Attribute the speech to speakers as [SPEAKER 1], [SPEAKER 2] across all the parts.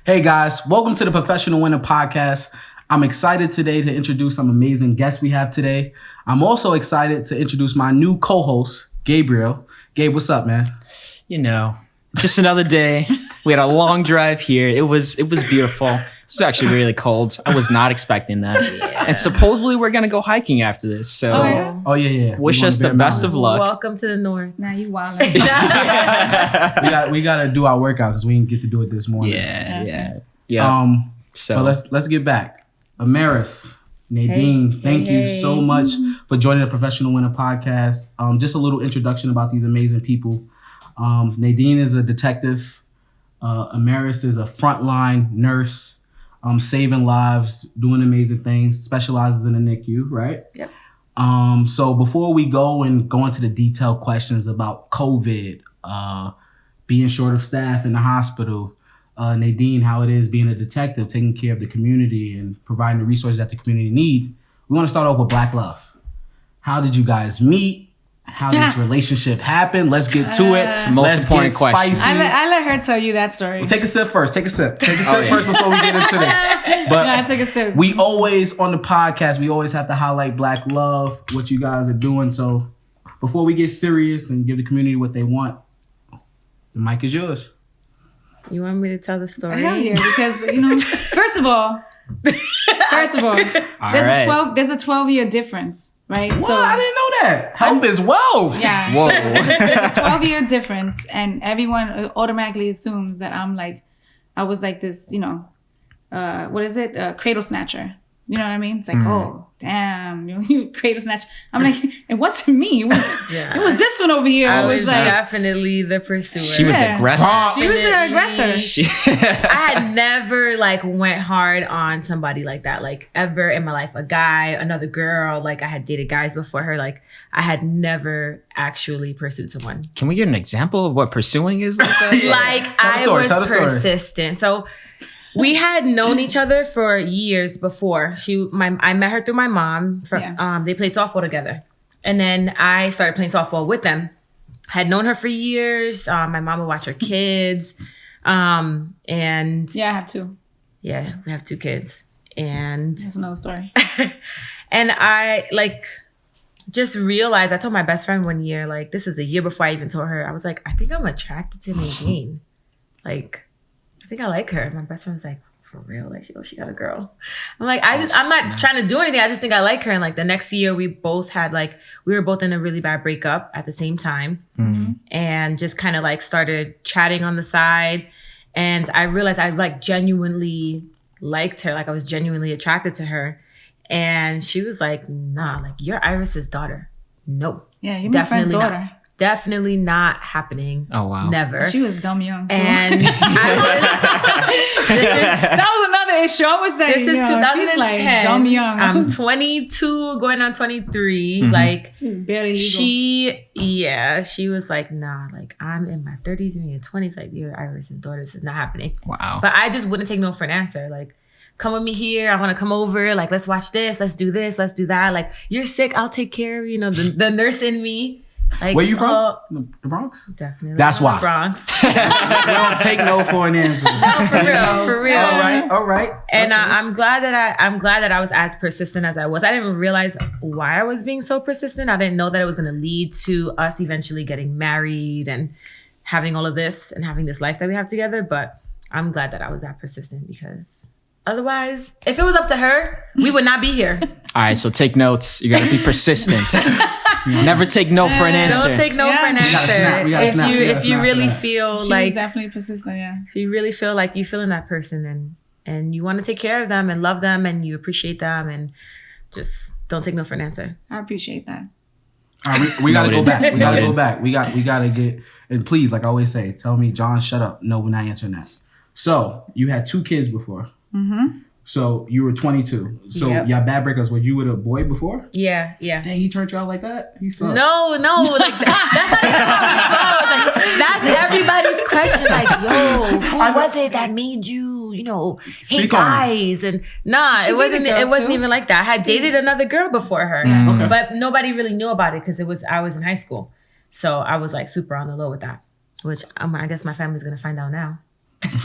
[SPEAKER 1] Hey guys, welcome to the Professional Winner Podcast. I'm excited today to introduce some amazing guests we have today. I'm also excited to introduce my new co-host, Gabriel. Gabe, what's up, man?
[SPEAKER 2] You know, just another day. We had a long drive here. It was beautiful. It was actually really cold. I was not expecting that. Yeah. And supposedly we're going to go hiking after this. So,
[SPEAKER 1] oh yeah.
[SPEAKER 2] Wish us the best of luck.
[SPEAKER 3] Welcome to the north.
[SPEAKER 4] Now you wildin'.
[SPEAKER 1] we got to do our workout because we didn't get to do it this morning.
[SPEAKER 2] Yeah.
[SPEAKER 1] So let's get back. Amaris, Nadine, thank you so much for joining the Professional Winner Podcast. Just a little introduction about these amazing people. Nadine is a detective. Amaris is a frontline nurse, saving lives, doing amazing things, specializes in the NICU, right?
[SPEAKER 4] Yep.
[SPEAKER 1] So before we go into the detailed questions about COVID, being short of staff in the hospital, Nadine, how it is being a detective, taking care of the community and providing the resources that the community need, we want to start off with Black Love. How did you guys meet? How did this relationship happen? Let's get to it.
[SPEAKER 2] It's the most important question.
[SPEAKER 4] I let her tell you that story.
[SPEAKER 1] Well, take a sip first. Take a sip first before we get into this. But
[SPEAKER 4] take a sip.
[SPEAKER 1] We always, on the podcast, we always have to highlight Black Love, what you guys are doing. So before we get serious and give the community what they want, the mic is yours.
[SPEAKER 3] You want me to tell the story?
[SPEAKER 4] Hell yeah, because, first of all, there's a 12-year difference, right?
[SPEAKER 1] What? I didn't know that. Health is wealth.
[SPEAKER 4] Yeah.
[SPEAKER 2] Whoa.
[SPEAKER 4] There's a 12-year difference, and everyone automatically assumes that I was like this, cradle snatcher. You know what I mean? It's like, oh, damn, you cradle snatch. I'm like, it wasn't me. It was this one over here.
[SPEAKER 3] I was definitely the pursuer.
[SPEAKER 2] She was aggressive.
[SPEAKER 4] She was the aggressor.
[SPEAKER 3] I had never went hard on somebody like that, ever in my life. A guy, another girl. I had dated guys before her. I had never actually pursued someone.
[SPEAKER 2] Can we get an example of what pursuing is like that?
[SPEAKER 3] I was persistent. So we had known each other for years before. I met her through my mom. They played softball together. And then I started playing softball with them. Had known her for years. My mom would watch her kids. And
[SPEAKER 4] yeah, I have two.
[SPEAKER 3] Yeah, we have two kids. And
[SPEAKER 4] that's another story.
[SPEAKER 3] And I just realized, I told my best friend one year, this is the year before I even told her, I was like, I think I'm attracted to Nadine. I think I like her. My best friend was like, for real? She got a girl. I'm like, I'm not trying to do anything. I just think I like her. And the next year we both had we were both in a really bad breakup at the same time. Mm-hmm. And just kind of started chatting on the side. And I realized I genuinely liked her. I was genuinely attracted to her. And she was like, nah, you're Iris's daughter. No.
[SPEAKER 4] Yeah, you're my friend's daughter.
[SPEAKER 3] Not. Definitely not happening.
[SPEAKER 2] Oh, wow.
[SPEAKER 3] Never.
[SPEAKER 4] She was dumb young. Too.
[SPEAKER 3] And
[SPEAKER 4] that was another issue. I was saying,
[SPEAKER 3] this is 2010.
[SPEAKER 4] She's dumb young.
[SPEAKER 3] I'm 22, going on 23.
[SPEAKER 4] Mm-hmm. She was barely legal.
[SPEAKER 3] She was like, nah, I'm in my 30s, you're in your 20s. You're Iris's daughter. This is not happening.
[SPEAKER 2] Wow.
[SPEAKER 3] But I just wouldn't take no for an answer. Come with me here. I want to come over. Let's watch this. Let's do this. Let's do that. You're sick. I'll take care of, the nurse in me.
[SPEAKER 1] Where you from? The Bronx?
[SPEAKER 3] Definitely.
[SPEAKER 1] That's why.
[SPEAKER 3] The Bronx.
[SPEAKER 1] We don't take no for an answer.
[SPEAKER 3] No, for real.
[SPEAKER 1] All right.
[SPEAKER 3] And I'm glad that I was as persistent as I was. I didn't realize why I was being so persistent. I didn't know that it was going to lead to us eventually getting married and having all of this and having this life that we have together. But I'm glad that I was that persistent, because otherwise, if it was up to her, we would not be here.
[SPEAKER 2] All right, so take notes. You got to be persistent. Never take no for an answer.
[SPEAKER 3] Don't take no for an answer. If you really feel
[SPEAKER 4] she was definitely persistent, yeah.
[SPEAKER 3] If you really feel like you feel in that person and you want to take care of them and love them and you appreciate them, and just don't take no for an answer.
[SPEAKER 4] I appreciate that.
[SPEAKER 1] All right, we gotta go back. We gotta go back. We gotta get, and please, like I always say, tell me, John, shut up. No, we're not answering that. So you had two kids before. Mm-hmm. So you were 22. So y'all bad breakers. Were you with a boy before?
[SPEAKER 3] Yeah.
[SPEAKER 1] Dang, he turned you out like that? He sucked.
[SPEAKER 3] No. That's everybody's question. Who was it that made you, hate guys? And it wasn't even like that. I had dated another girl before her, but nobody really knew about it because I was in high school. So I was super on the low with that, which I guess my family's gonna find out now.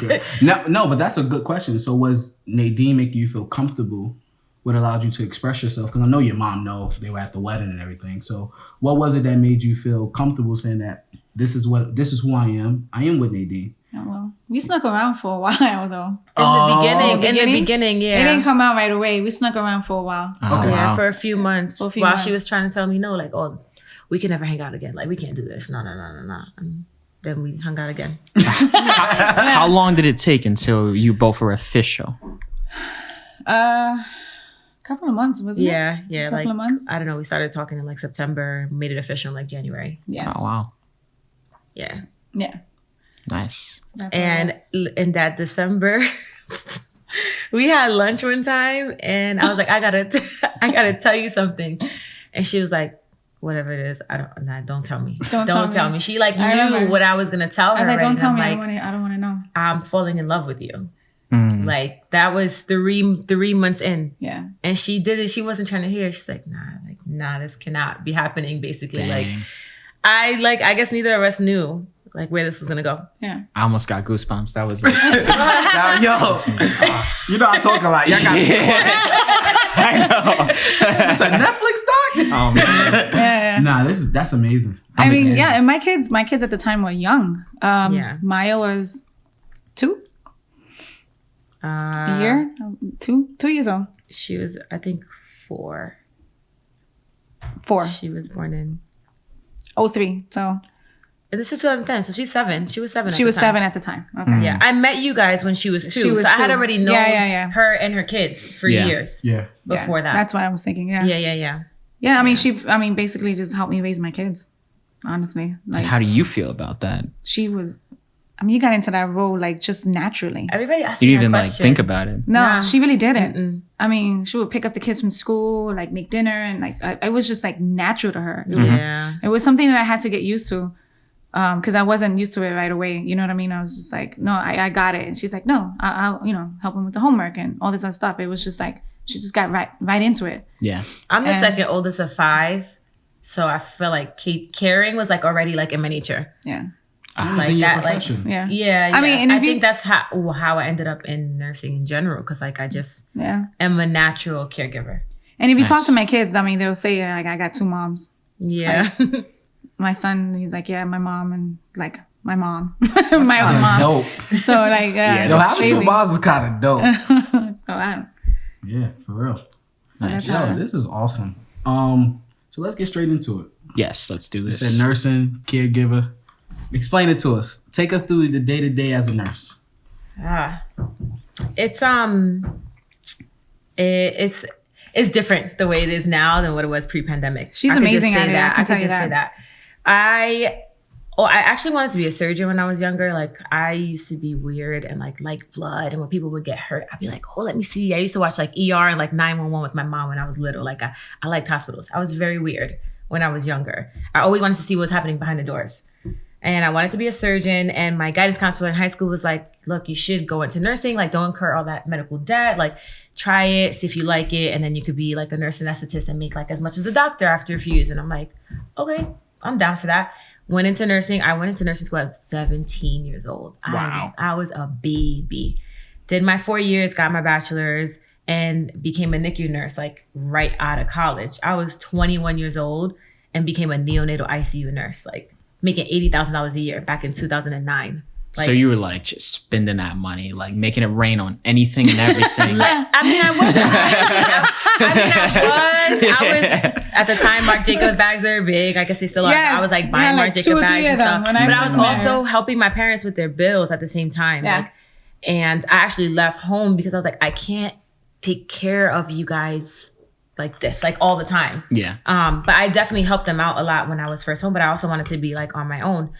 [SPEAKER 1] Okay. No, but that's a good question. So was Nadine making you feel comfortable? What allowed you to express yourself? Because I know your mom they were at the wedding and everything. So what was it that made you feel comfortable saying that this is who I am? I am with Nadine.
[SPEAKER 4] Oh, well, we snuck around for a while though.
[SPEAKER 3] In the beginning, yeah.
[SPEAKER 4] It didn't come out right away. We snuck around for a while.
[SPEAKER 1] Okay.
[SPEAKER 3] Yeah, for a few months. While she was trying to tell me no, like, oh, we can never hang out again. Like, we can't do this. No. And then we hung out again.
[SPEAKER 2] How long did it take until you both were official?
[SPEAKER 4] Couple of months, wasn't it?
[SPEAKER 3] Yeah.
[SPEAKER 4] Couple of months.
[SPEAKER 3] I don't know. We started talking in like September, made it official in like January.
[SPEAKER 4] Yeah.
[SPEAKER 2] Oh wow.
[SPEAKER 3] Yeah.
[SPEAKER 2] Nice.
[SPEAKER 4] So
[SPEAKER 3] and in that December, we had lunch one time, and I was like, I gotta tell you something, and she was like, whatever it is, don't tell me. Don't tell me. She like knew what I was gonna tell her.
[SPEAKER 4] I was like, don't tell me.
[SPEAKER 3] Like,
[SPEAKER 4] I don't want to know.
[SPEAKER 3] I'm falling in love with you. Like that was 3 months in.
[SPEAKER 4] Yeah.
[SPEAKER 3] And she did it. She wasn't trying to hear. She's like, nah, this cannot be happening. Basically,
[SPEAKER 2] Dang.
[SPEAKER 3] I guess neither of us knew like where this was gonna go.
[SPEAKER 4] Yeah.
[SPEAKER 2] I almost got goosebumps. That was like,
[SPEAKER 1] Now, you know I talk a lot. Y'all got
[SPEAKER 2] I know.
[SPEAKER 1] Is this a Netflix doc?
[SPEAKER 2] Oh man.
[SPEAKER 4] Yeah.
[SPEAKER 1] Nah, that's amazing.
[SPEAKER 4] I mean, yeah, and my kids at the time were young.
[SPEAKER 3] Yeah.
[SPEAKER 4] Maya was 2. A year? 2 years old.
[SPEAKER 3] She was, I think, 4.
[SPEAKER 4] 4.
[SPEAKER 3] She was born in
[SPEAKER 4] 03. So
[SPEAKER 3] and this is 2010. So she's 7. She was 7.
[SPEAKER 4] she was 7 at the time. Okay.
[SPEAKER 3] Yeah, I met you guys when she was 2.
[SPEAKER 4] She was
[SPEAKER 3] so I had
[SPEAKER 4] 2.
[SPEAKER 3] already known
[SPEAKER 4] Yeah.
[SPEAKER 3] her and her kids for years.
[SPEAKER 1] Yeah.
[SPEAKER 3] Before that.
[SPEAKER 4] That's what I was thinking. Yeah.
[SPEAKER 3] Yeah.
[SPEAKER 4] Yeah. I mean, basically just helped me raise my kids. Honestly. Like,
[SPEAKER 2] And how do you feel about that?
[SPEAKER 4] she was, I mean, you got into that role like just naturally.
[SPEAKER 3] Everybody asked
[SPEAKER 2] You
[SPEAKER 3] me
[SPEAKER 2] didn't
[SPEAKER 3] that
[SPEAKER 2] even like
[SPEAKER 3] question.
[SPEAKER 2] think about it.
[SPEAKER 4] No,
[SPEAKER 3] Nah.
[SPEAKER 4] she really didn't.
[SPEAKER 3] Mm-mm.
[SPEAKER 4] I mean, she would pick up the kids from school, like make dinner, and like it was just like natural to her. It was something that I had to get used to, because I wasn't used to it right away. You know what I mean? I was just like, no, I got it, and she's like, no, I'll help him with the homework and all this other stuff. It was just like she just got right into it.
[SPEAKER 2] Yeah.
[SPEAKER 3] I'm the
[SPEAKER 4] And-
[SPEAKER 3] second oldest of 5. So I feel like caring was like already like in my nature.
[SPEAKER 4] Yeah,
[SPEAKER 1] It was
[SPEAKER 3] Like
[SPEAKER 1] in your
[SPEAKER 3] that, like-
[SPEAKER 1] profession.
[SPEAKER 4] yeah,
[SPEAKER 3] Yeah.
[SPEAKER 4] I mean, and
[SPEAKER 3] I
[SPEAKER 4] if you-
[SPEAKER 3] think that's how I ended up in nursing in general. Because like I just
[SPEAKER 4] yeah.
[SPEAKER 3] am a natural caregiver.
[SPEAKER 4] And if you talk
[SPEAKER 2] Nice.
[SPEAKER 4] to my kids, I mean, they'll say like I got 2 moms.
[SPEAKER 3] Yeah.
[SPEAKER 4] My son, he's like, yeah, my mom and like my mom, my own mom.
[SPEAKER 1] Dope.
[SPEAKER 4] So like,
[SPEAKER 2] Yeah,
[SPEAKER 1] Yo,
[SPEAKER 2] that's
[SPEAKER 1] having 2
[SPEAKER 4] crazy.
[SPEAKER 1] moms is kind of dope.
[SPEAKER 4] So I don't.
[SPEAKER 1] Yeah, for real.
[SPEAKER 4] So that's
[SPEAKER 1] Yo,
[SPEAKER 4] how.
[SPEAKER 1] this is awesome. So let's get straight into it.
[SPEAKER 2] Yes, let's do
[SPEAKER 1] You
[SPEAKER 2] this.
[SPEAKER 1] said nursing, caregiver. Explain it to us. Take us through the day-to-day as a nurse.
[SPEAKER 3] It's different the way it is now than what it was pre-pandemic.
[SPEAKER 4] She's
[SPEAKER 3] I could just
[SPEAKER 4] amazing
[SPEAKER 3] say
[SPEAKER 4] at it, I
[SPEAKER 3] that.
[SPEAKER 4] can
[SPEAKER 3] I
[SPEAKER 4] tell
[SPEAKER 3] could
[SPEAKER 4] you
[SPEAKER 3] just say
[SPEAKER 4] that.
[SPEAKER 3] that. I actually wanted to be a surgeon when I was younger. Like I used to be weird and like blood, and when people would get hurt, I'd be like, "Oh, let me see." I used to watch like ER and like 911 with my mom when I was little. Like I liked hospitals. I was very weird when I was younger. I always wanted to see what was happening behind the doors. And I wanted to be a surgeon, and my guidance counselor in high school was like, look, you should go into nursing. Like, don't incur all that medical debt. Like, try it, see if you like it, and then you could be like a nurse anesthetist and make like as much as a doctor after a few years. And I'm like, okay, I'm down for that. Went into nursing. I went into nursing school at 17 years old.
[SPEAKER 2] Wow.
[SPEAKER 3] I was a baby. Did my 4 years, got my bachelor's, and became a NICU nurse like right out of college. I was 21 years old and became a neonatal ICU nurse, like making $80,000 a year back in 2009. Like,
[SPEAKER 2] so you were like just spending that money, like making it rain on anything and everything.
[SPEAKER 3] I was at the time, Marc Jacob bags are big. I guess they still are.
[SPEAKER 4] Yes.
[SPEAKER 3] I was like
[SPEAKER 4] We
[SPEAKER 3] buying
[SPEAKER 4] had,
[SPEAKER 3] Marc
[SPEAKER 4] like,
[SPEAKER 3] Jacob
[SPEAKER 4] 2 or 3
[SPEAKER 3] bags and
[SPEAKER 4] of them
[SPEAKER 3] stuff.
[SPEAKER 4] when I
[SPEAKER 3] But I was
[SPEAKER 4] first met
[SPEAKER 3] also
[SPEAKER 4] her.
[SPEAKER 3] helping my parents with their bills at the same time.
[SPEAKER 4] Yeah.
[SPEAKER 3] Like, and I actually left home because I was like, I can't take care of you guys like this, like all the time.
[SPEAKER 2] Yeah.
[SPEAKER 3] But I definitely helped them out a lot when I was first home, but I also wanted to be like on my own.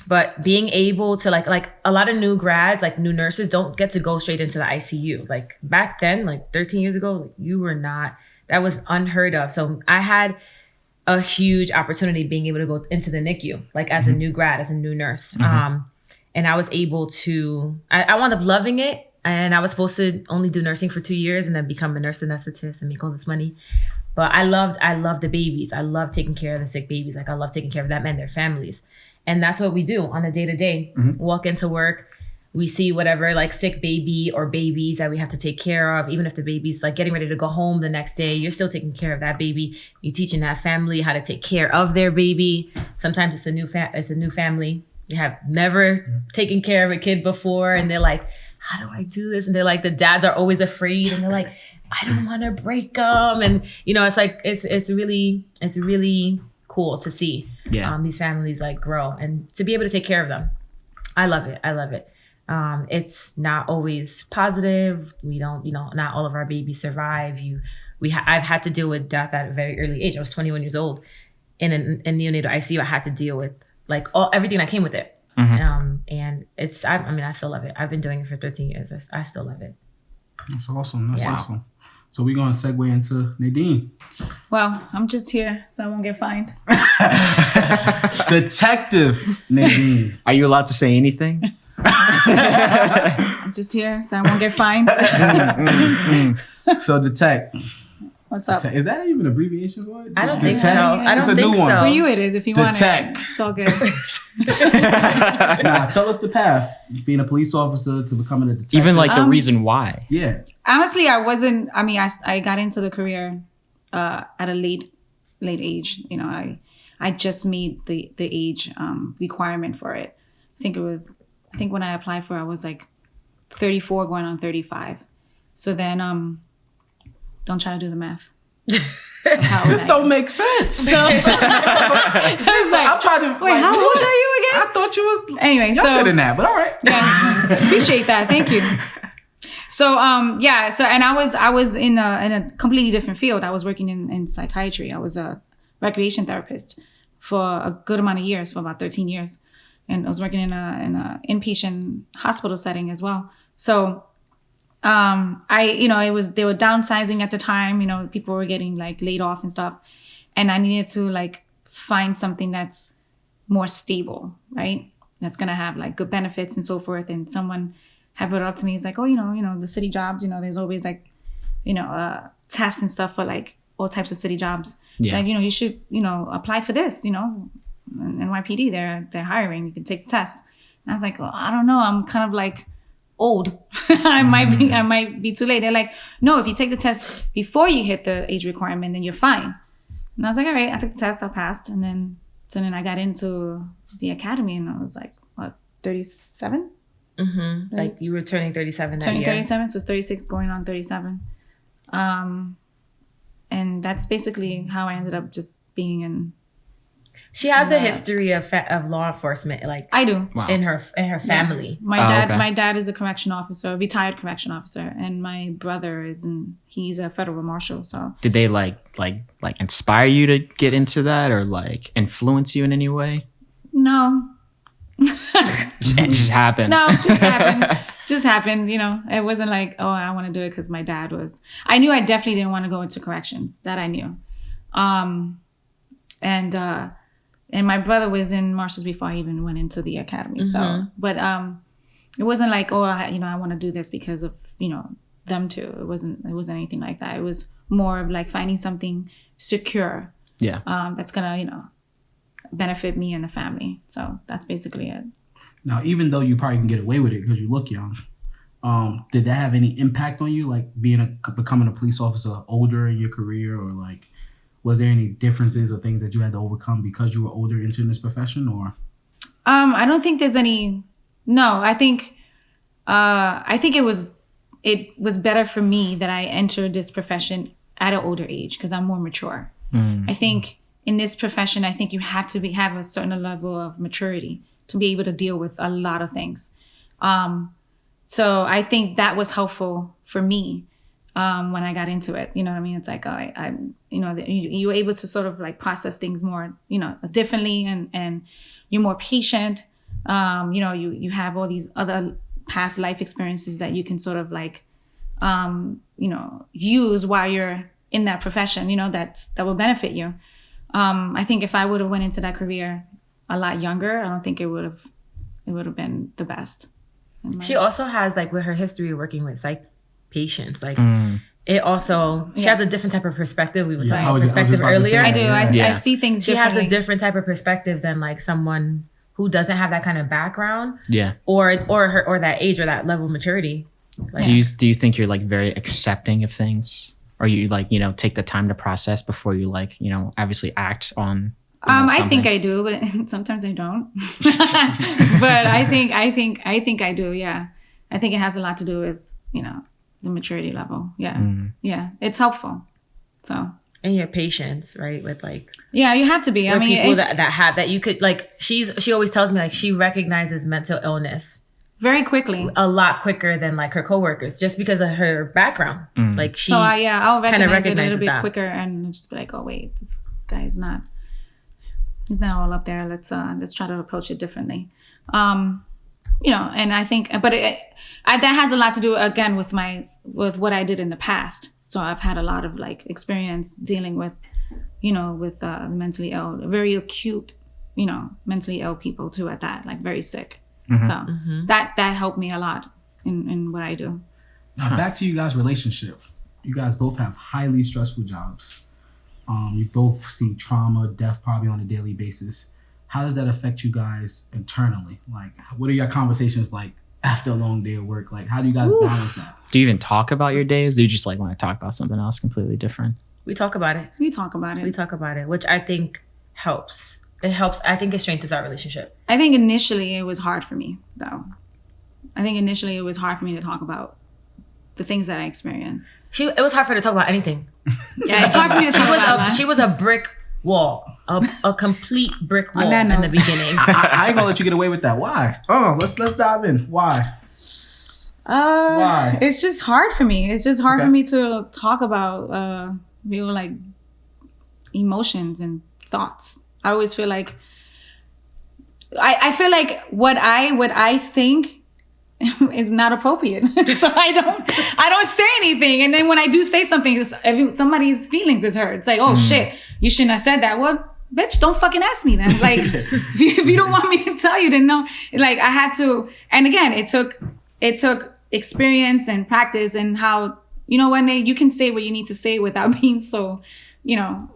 [SPEAKER 3] But being able to like a lot of new grads, like new nurses don't get to go straight into the ICU. Like back then, like 13 years ago, like, you were not, that was unheard of. So I had a huge opportunity being able to go into the NICU, like as a new grad, as a new nurse. And I was able to, I wound up loving it. And I was supposed to only do nursing for 2 years and then become a nurse anesthetist and make all this money. But I loved the babies. I loved taking care of the sick babies. Like I loved taking care of them and their families. And that's what we do on a day-to-day. Walk into work, we see whatever like sick baby or babies that we have to take care of. Even if the baby's like getting ready to go home the next day, you're still taking care of that baby. You're teaching that family how to take care of their baby. Sometimes it's a new family. You have never taken care of a kid before, and they're like, how do I do this? And they're like, the dads are always afraid, and they're like, I don't want to break them. And it's like it's really cool to see these families like grow and to be able to take care of them. I love it. It's not always positive. We don't, not all of our babies survive. I've had to deal with death at a very early age. I was 21 years old in neonatal ICU. I had to deal with like everything that came with it. And I still love it. I've been doing it for 13 years. I still love it.
[SPEAKER 1] That's awesome. Awesome. So we're going to segue into Nadine.
[SPEAKER 4] Well, I'm just here so I won't get fined.
[SPEAKER 1] Detective Nadine.
[SPEAKER 2] Are you allowed to say anything?
[SPEAKER 4] I'm just here so I won't get fined.
[SPEAKER 1] So Detect.
[SPEAKER 4] What's up?
[SPEAKER 1] Is that even an abbreviation for it?
[SPEAKER 3] I don't think so.
[SPEAKER 1] It's a new one.
[SPEAKER 4] For you it is if you want it.
[SPEAKER 1] Detect.
[SPEAKER 4] It's all good.
[SPEAKER 1] Nah, tell us the path. Being a police officer to becoming a detective.
[SPEAKER 2] Even like the reason why.
[SPEAKER 1] Yeah.
[SPEAKER 4] Honestly, I got into the career at a late age. I just made the age requirement for it. I think when I applied for it, I was like 34 going on 35. So then don't try to do the math.
[SPEAKER 1] This don't make sense.
[SPEAKER 4] So I was like,
[SPEAKER 1] I'm trying to.
[SPEAKER 4] Wait, how old are you again?
[SPEAKER 1] I thought you was
[SPEAKER 4] anyway.
[SPEAKER 1] younger than that, but all right.
[SPEAKER 4] Yeah, appreciate that. Thank you. So and I was in a completely different field. I was working in psychiatry. I was a recreation therapist for a good amount of years, for about 13 years, and I was working in a inpatient hospital setting as well. So. They were downsizing at the time, people were getting like laid off and stuff. And I needed to like find something that's more stable, right? That's going to have like good benefits and so forth. And someone had brought it up to me. It's like, the city jobs, there's always like, tests and stuff for like all types of city jobs. Yeah. Like, you should, apply for this, NYPD, they're hiring, you can take the test. And I was like, well, I don't know. I'm kind of like, old. I might be too late. They're like, no, if you take the test before you hit the age requirement, then you're fine. And I was like, all right, I took the test, I passed. And then I got into the academy and I was like, what, 37?
[SPEAKER 3] Mm-hmm. Like you were turning 37 that
[SPEAKER 4] turning
[SPEAKER 3] year.
[SPEAKER 4] 37, so it's 36 going on 37. And that's basically how I ended up just being in.
[SPEAKER 3] She has a history of law enforcement, like
[SPEAKER 4] I do.
[SPEAKER 2] Wow.
[SPEAKER 3] in her family.
[SPEAKER 4] Yeah. My dad is a correction officer, a retired correction officer, and my brother he's a federal marshal. So
[SPEAKER 2] did they like inspire you to get into that, or like influence you in any way?
[SPEAKER 4] No.
[SPEAKER 2] It just happened.
[SPEAKER 4] No, it just happened. Just happened. It wasn't like, oh, I want to do it because my dad was. I knew I definitely didn't want to go into corrections. That I knew. And my brother was in marshals before I even went into the academy. Mm-hmm. So, but it wasn't like, oh, I want to do this because of them too. It wasn't anything like that. It was more of like finding something secure.
[SPEAKER 2] Yeah.
[SPEAKER 4] That's gonna benefit me and the family. So that's basically it.
[SPEAKER 1] Now, even though you probably can get away with it because you look young, did that have any impact on you, like becoming a police officer older in your career, or like? Was there any differences or things that you had to overcome because you were older into this profession, or?
[SPEAKER 4] I don't think there's any. No, I think it was better for me that I entered this profession at an older age because I'm more mature. Mm-hmm. I think in this profession, I think you have to have a certain level of maturity to be able to deal with a lot of things. So I think that was helpful for me. When I got into it, you know what I mean? It's like, you're able to sort of like process things more, differently, and you're more patient. You have all these other past life experiences that you can sort of like, use while you're in that profession, that will benefit you. I think if I would have went into that career a lot younger, I don't think it would have been the best.
[SPEAKER 3] She also has like with her history working with psych patients, like it also she has a different type of perspective. We were talking about perspective earlier.
[SPEAKER 4] I do. I see things
[SPEAKER 3] she
[SPEAKER 4] differently.
[SPEAKER 3] has a different type of perspective than like someone who doesn't have that kind of background.
[SPEAKER 2] Yeah.
[SPEAKER 3] Or that age or that level of maturity. Like,
[SPEAKER 2] do you think you're like very accepting of things, or you like, you know, take the time to process before you like, you know, obviously act on?
[SPEAKER 4] I think I do, but sometimes I don't. But I think I do. Yeah, I think it has a lot to do with, you know, the maturity level. Yeah, yeah, it's helpful. So.
[SPEAKER 3] And your patience, right? With like,
[SPEAKER 4] yeah, you have to be. I mean,
[SPEAKER 3] people that have that, you could like. She always tells me like she recognizes mental illness
[SPEAKER 4] very quickly,
[SPEAKER 3] a lot quicker than like her coworkers, just because of her background. Like she,
[SPEAKER 4] I'll recognize it a little bit quicker and just be like, oh wait, this guy's not. He's not all up there. Let's try to approach it differently. You know, and I think, but that has a lot to do again with what I did in the past. So I've had a lot of like experience dealing with, you know, with the mentally ill, very acute, you know, mentally ill people too at that, like very sick. So that helped me a lot in what I do.
[SPEAKER 1] Now back to you guys' relationship. You guys both have highly stressful jobs. You both see trauma, death probably on a daily basis. How does that affect you guys internally? Like, what are your conversations like after a long day of work? Like, how do you guys balance that?
[SPEAKER 2] Do you even talk about your days? Do you just like want to talk about something else completely different?
[SPEAKER 3] We talk about it.
[SPEAKER 4] We talk about it,
[SPEAKER 3] which I think helps. It helps. I think it strengthens our relationship.
[SPEAKER 4] I think initially it was hard for me, though. I think initially it was hard for me to talk about the things that I experienced.
[SPEAKER 3] It was hard for her to talk about anything.
[SPEAKER 4] Yeah, it's hard for me to talk about that.
[SPEAKER 3] She was a brick wall, a complete brick wall in the beginning.
[SPEAKER 1] I ain't gonna let you get away with that. Why? Oh, let's dive in. Why? Why?
[SPEAKER 4] It's just hard for me. It's just hard for me to talk about real like emotions and thoughts. I always feel like I feel like what I think is not appropriate. So I don't say anything. And then when I do say something, somebody's feelings is hurt. It's like, oh shit, you shouldn't have said that. Well, bitch, don't fucking ask me then. Like, if you don't want me to tell you, then no. Like, I had to, and again, it took experience and practice and how, you know, when you can say what you need to say without being so, you know,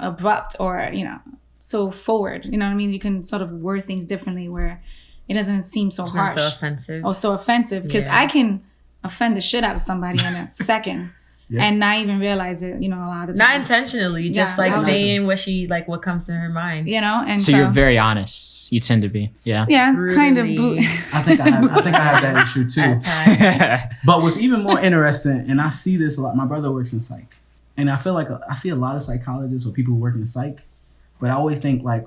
[SPEAKER 4] abrupt or, you know, so forward. You know what I mean? You can sort of word things differently where it doesn't seem so harsh.
[SPEAKER 3] So offensive.
[SPEAKER 4] Or so offensive. Because I can offend the shit out of somebody in a second and not even realize it, you know, a lot of the time.
[SPEAKER 3] Not intentionally, just like saying what comes to her mind.
[SPEAKER 4] You know? And
[SPEAKER 2] so you're very honest. You tend to be. Yeah.
[SPEAKER 4] Yeah,
[SPEAKER 3] brutally.
[SPEAKER 4] kind of.
[SPEAKER 1] I think I have that issue too. But what's even more interesting, and I see this a lot, my brother works in psych. And I feel like I see a lot of psychologists or people who work in psych, but I always think like,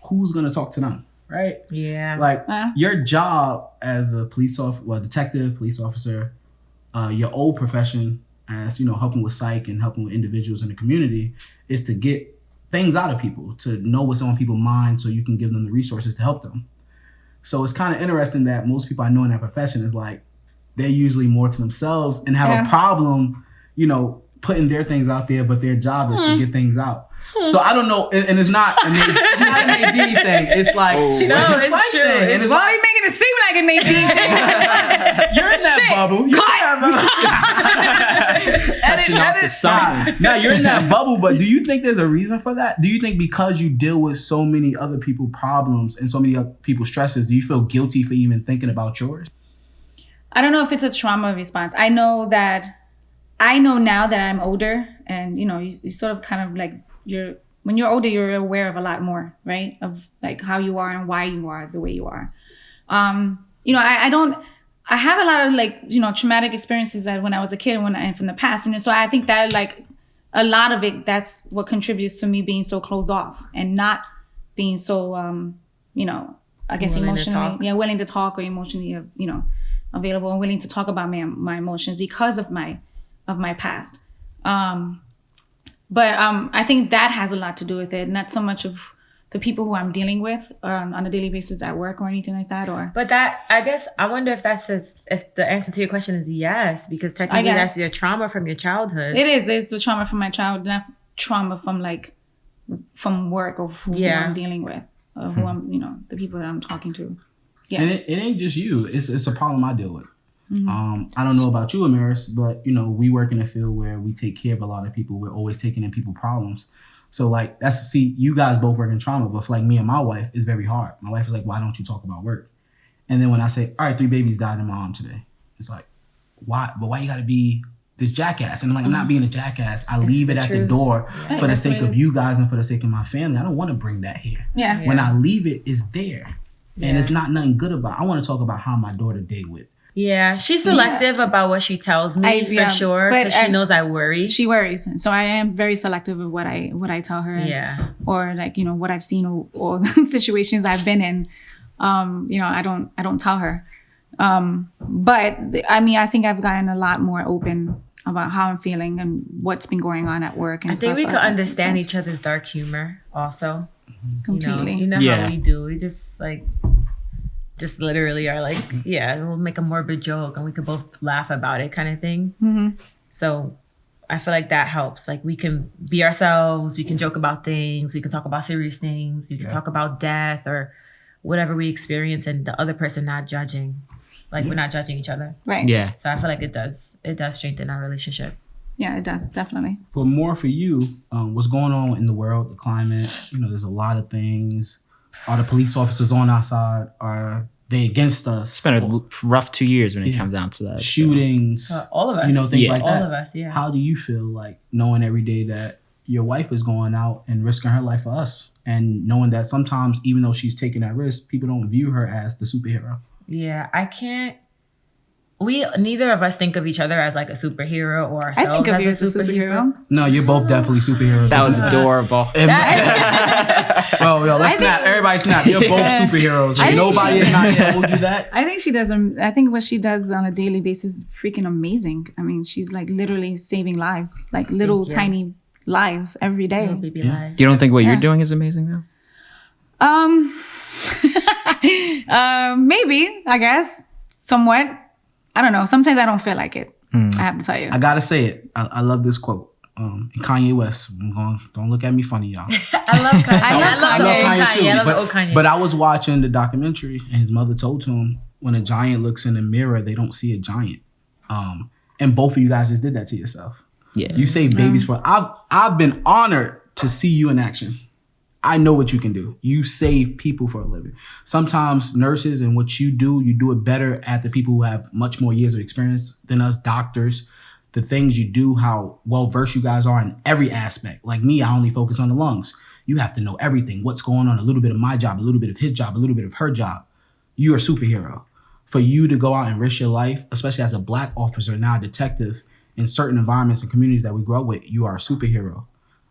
[SPEAKER 1] who's going to talk to them? Right?
[SPEAKER 3] Yeah.
[SPEAKER 1] Like your job as a detective, police officer, your old profession as, you know, helping with psych and helping with individuals in the community is to get things out of people, to know what's on people's mind so you can give them the resources to help them. So it's kind of interesting that most people I know in that profession is like, they're usually more to themselves and have a problem, you know, putting their things out there, but their job is to get things out. So I don't know, and it's not an AD thing. It's like
[SPEAKER 3] it's true.
[SPEAKER 4] It's why are you making it seem like an AD thing?
[SPEAKER 1] You're in that bubble.
[SPEAKER 2] Touching on to something.
[SPEAKER 1] Now you're in that bubble, but do you think there's a reason for that? Do you think because you deal with so many other people's problems and so many other people's stresses, do you feel guilty for even thinking about yours?
[SPEAKER 4] I don't know if it's a trauma response. I know now that I'm older, and you know, you sort of kind of like when you're older, you're aware of a lot more, right? Of like how you are and why you are the way you are. You know, I have a lot of like, you know, traumatic experiences that when I was a kid and from the past. And so I think that like a lot of it, that's what contributes to me being so closed off and not being so, you know, I guess emotionally, willing to talk or emotionally, you know, available and willing to talk about my emotions because of my past. But I think that has a lot to do with it, not so much of the people who I'm dealing with on a daily basis at work or anything like that. But
[SPEAKER 3] that, I guess, I wonder if if the answer to your question is yes, because technically that's your trauma from your childhood.
[SPEAKER 4] It is. It's the trauma from my childhood, not trauma from work or who I'm dealing with, or who I'm, you know, the people that I'm talking to. Yeah.
[SPEAKER 1] And it ain't just you. It's a problem I deal with. Mm-hmm. I don't know about you, Amaris, but you know, we work in a field where we take care of a lot of people. We're always taking in people's problems. So like you guys both work in trauma, but for like me and my wife, it's very hard. My wife is like, why don't you talk about work? And then when I say, all right, 3 babies died in my arm today, it's like, why? But why you gotta be this jackass? And I'm like, I'm not being a jackass. I leave it at the door for the sake of you guys and for the sake of my family. I don't want to bring that here.
[SPEAKER 4] Yeah.
[SPEAKER 1] When I leave it, it's there. And it's not nothing good about it. I want to talk about how my daughter day with.
[SPEAKER 3] Yeah, she's selective about what she tells me for sure, because she knows I worry.
[SPEAKER 4] She worries, so I am very selective of what I tell her.
[SPEAKER 3] Yeah,
[SPEAKER 4] or like what I've seen or the situations I've been in. I don't tell her. But I think I've gotten a lot more open about how I'm feeling and what's been going on at work. And
[SPEAKER 3] I think we could understand each other's dark humor also.
[SPEAKER 4] Completely.
[SPEAKER 3] You know how we do. We just literally are like, we'll make a morbid joke and we could both laugh about it kind of thing.
[SPEAKER 4] Mm-hmm.
[SPEAKER 3] So I feel like that helps. Like we can be ourselves. We can joke about things. We can talk about serious things. We can talk about death or whatever we experience, and the other person not judging. Like we're not judging each other.
[SPEAKER 4] Right.
[SPEAKER 2] Yeah.
[SPEAKER 3] So I feel like it does strengthen our relationship.
[SPEAKER 4] Yeah, it does, definitely.
[SPEAKER 1] But more for you, what's going on in the world, the climate, there's a lot of things. Are the police officers on our side? Are they against us?
[SPEAKER 2] It's been a rough 2 years when it comes down to that.
[SPEAKER 1] Shootings.
[SPEAKER 3] All of us.
[SPEAKER 1] Things like that.
[SPEAKER 3] All of us, yeah.
[SPEAKER 1] How do you feel like knowing every day that your wife is going out and risking her life for us? And knowing that sometimes, even though she's taking that risk, people don't view her as the superhero.
[SPEAKER 3] Yeah, I can't. Neither of us think of each other as like a superhero or ourselves.
[SPEAKER 4] I think of you as a superhero.
[SPEAKER 1] No, you're both definitely superheroes.
[SPEAKER 2] That was adorable.
[SPEAKER 1] Let's snap. Everybody snap. You're both superheroes. Nobody has not told you that.
[SPEAKER 4] I think she does. I think what she does on a daily basis is freaking amazing. I mean, she's like literally saving lives, like little tiny lives every day.
[SPEAKER 3] Baby lives.
[SPEAKER 2] You don't think what you're doing is amazing though?
[SPEAKER 4] Maybe, I guess, somewhat. I don't know. Sometimes I don't feel like it. I have to tell you.
[SPEAKER 1] I gotta say it. I love this quote. Kanye West. Don't look at me funny, y'all.
[SPEAKER 3] I love Kanye. I love Kanye too. I love old Kanye.
[SPEAKER 1] But I was watching the documentary, and his mother told him, when a giant looks in the mirror, they don't see a giant. And both of you guys just did that to yourself.
[SPEAKER 2] Yeah.
[SPEAKER 1] You saved babies for. I've been honored to see you in action. I know what you can do. You save people for a living. Sometimes nurses and what you do it better at the people who have much more years of experience than us doctors. The things you do, how well-versed you guys are in every aspect. Like me, I only focus on the lungs. You have to know everything. What's going on, a little bit of my job, a little bit of his job, a little bit of her job. You're a superhero. For you to go out and risk your life, especially as a Black officer, now a detective, in certain environments and communities that we grow up with, you are a superhero.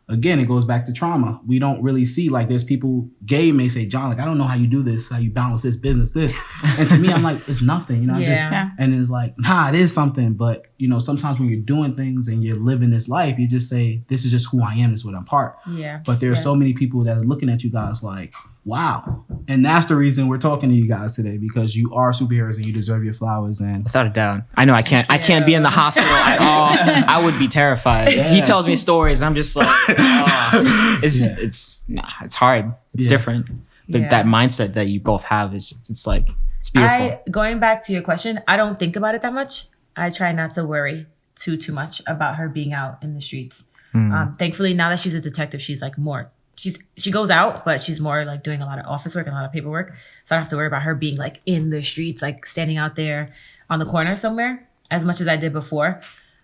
[SPEAKER 1] Again, it goes back to trauma. We don't really see, like, there's people, Gabe may say, John, like, I don't know how you do this, how you balance this business, this. And to me, I'm like, it's nothing, and it's like, nah, it is something. But, sometimes when you're doing things and you're living this life, you just say, this is just who I am, this is what I'm part.
[SPEAKER 3] Yeah.
[SPEAKER 1] But there are so many people that are looking at you guys like, wow. And that's the reason we're talking to you guys today, because you are superheroes and you deserve your flowers. And
[SPEAKER 2] without a doubt, I know I can't be in the hospital at all. I would be terrified. Yeah. He tells me stories. I'm just like, it's hard. It's different. But that mindset that you both have it's beautiful.
[SPEAKER 3] Going back to your question, I don't think about it that much. I try not to worry too much about her being out in the streets. Thankfully, now that she's a detective, she's like more. She goes out, but she's more like doing a lot of office work and a lot of paperwork. So I don't have to worry about her being like in the streets, like standing out there on the corner somewhere as much as I did before.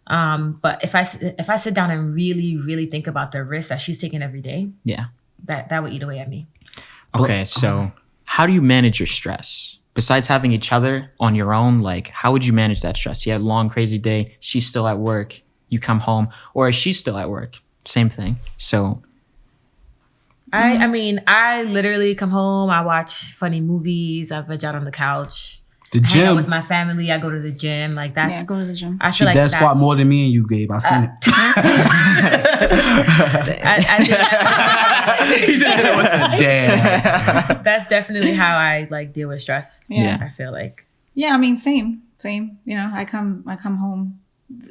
[SPEAKER 3] But if I sit down and really, really think about the risk that she's taking every day, that would eat away at me.
[SPEAKER 2] Okay, so how do you manage your stress? Besides having each other on your own, like how would you manage that stress? You had a long, crazy day. She's still at work. You come home, or is she still at work? Same thing. So,
[SPEAKER 3] I mean, I literally come home. I watch funny movies. I veg out on the couch.
[SPEAKER 1] The gym.
[SPEAKER 3] Hang out with my family. I go to the gym. Like that's.
[SPEAKER 4] Yeah, go to the gym.
[SPEAKER 3] I
[SPEAKER 1] she
[SPEAKER 3] feel like
[SPEAKER 1] dead squat more than me and you, Gabe. I seen it. He just did it with a dad.
[SPEAKER 3] That's definitely how I like deal with stress.
[SPEAKER 4] Yeah.
[SPEAKER 3] I feel like.
[SPEAKER 4] Yeah, I mean, same. I come home,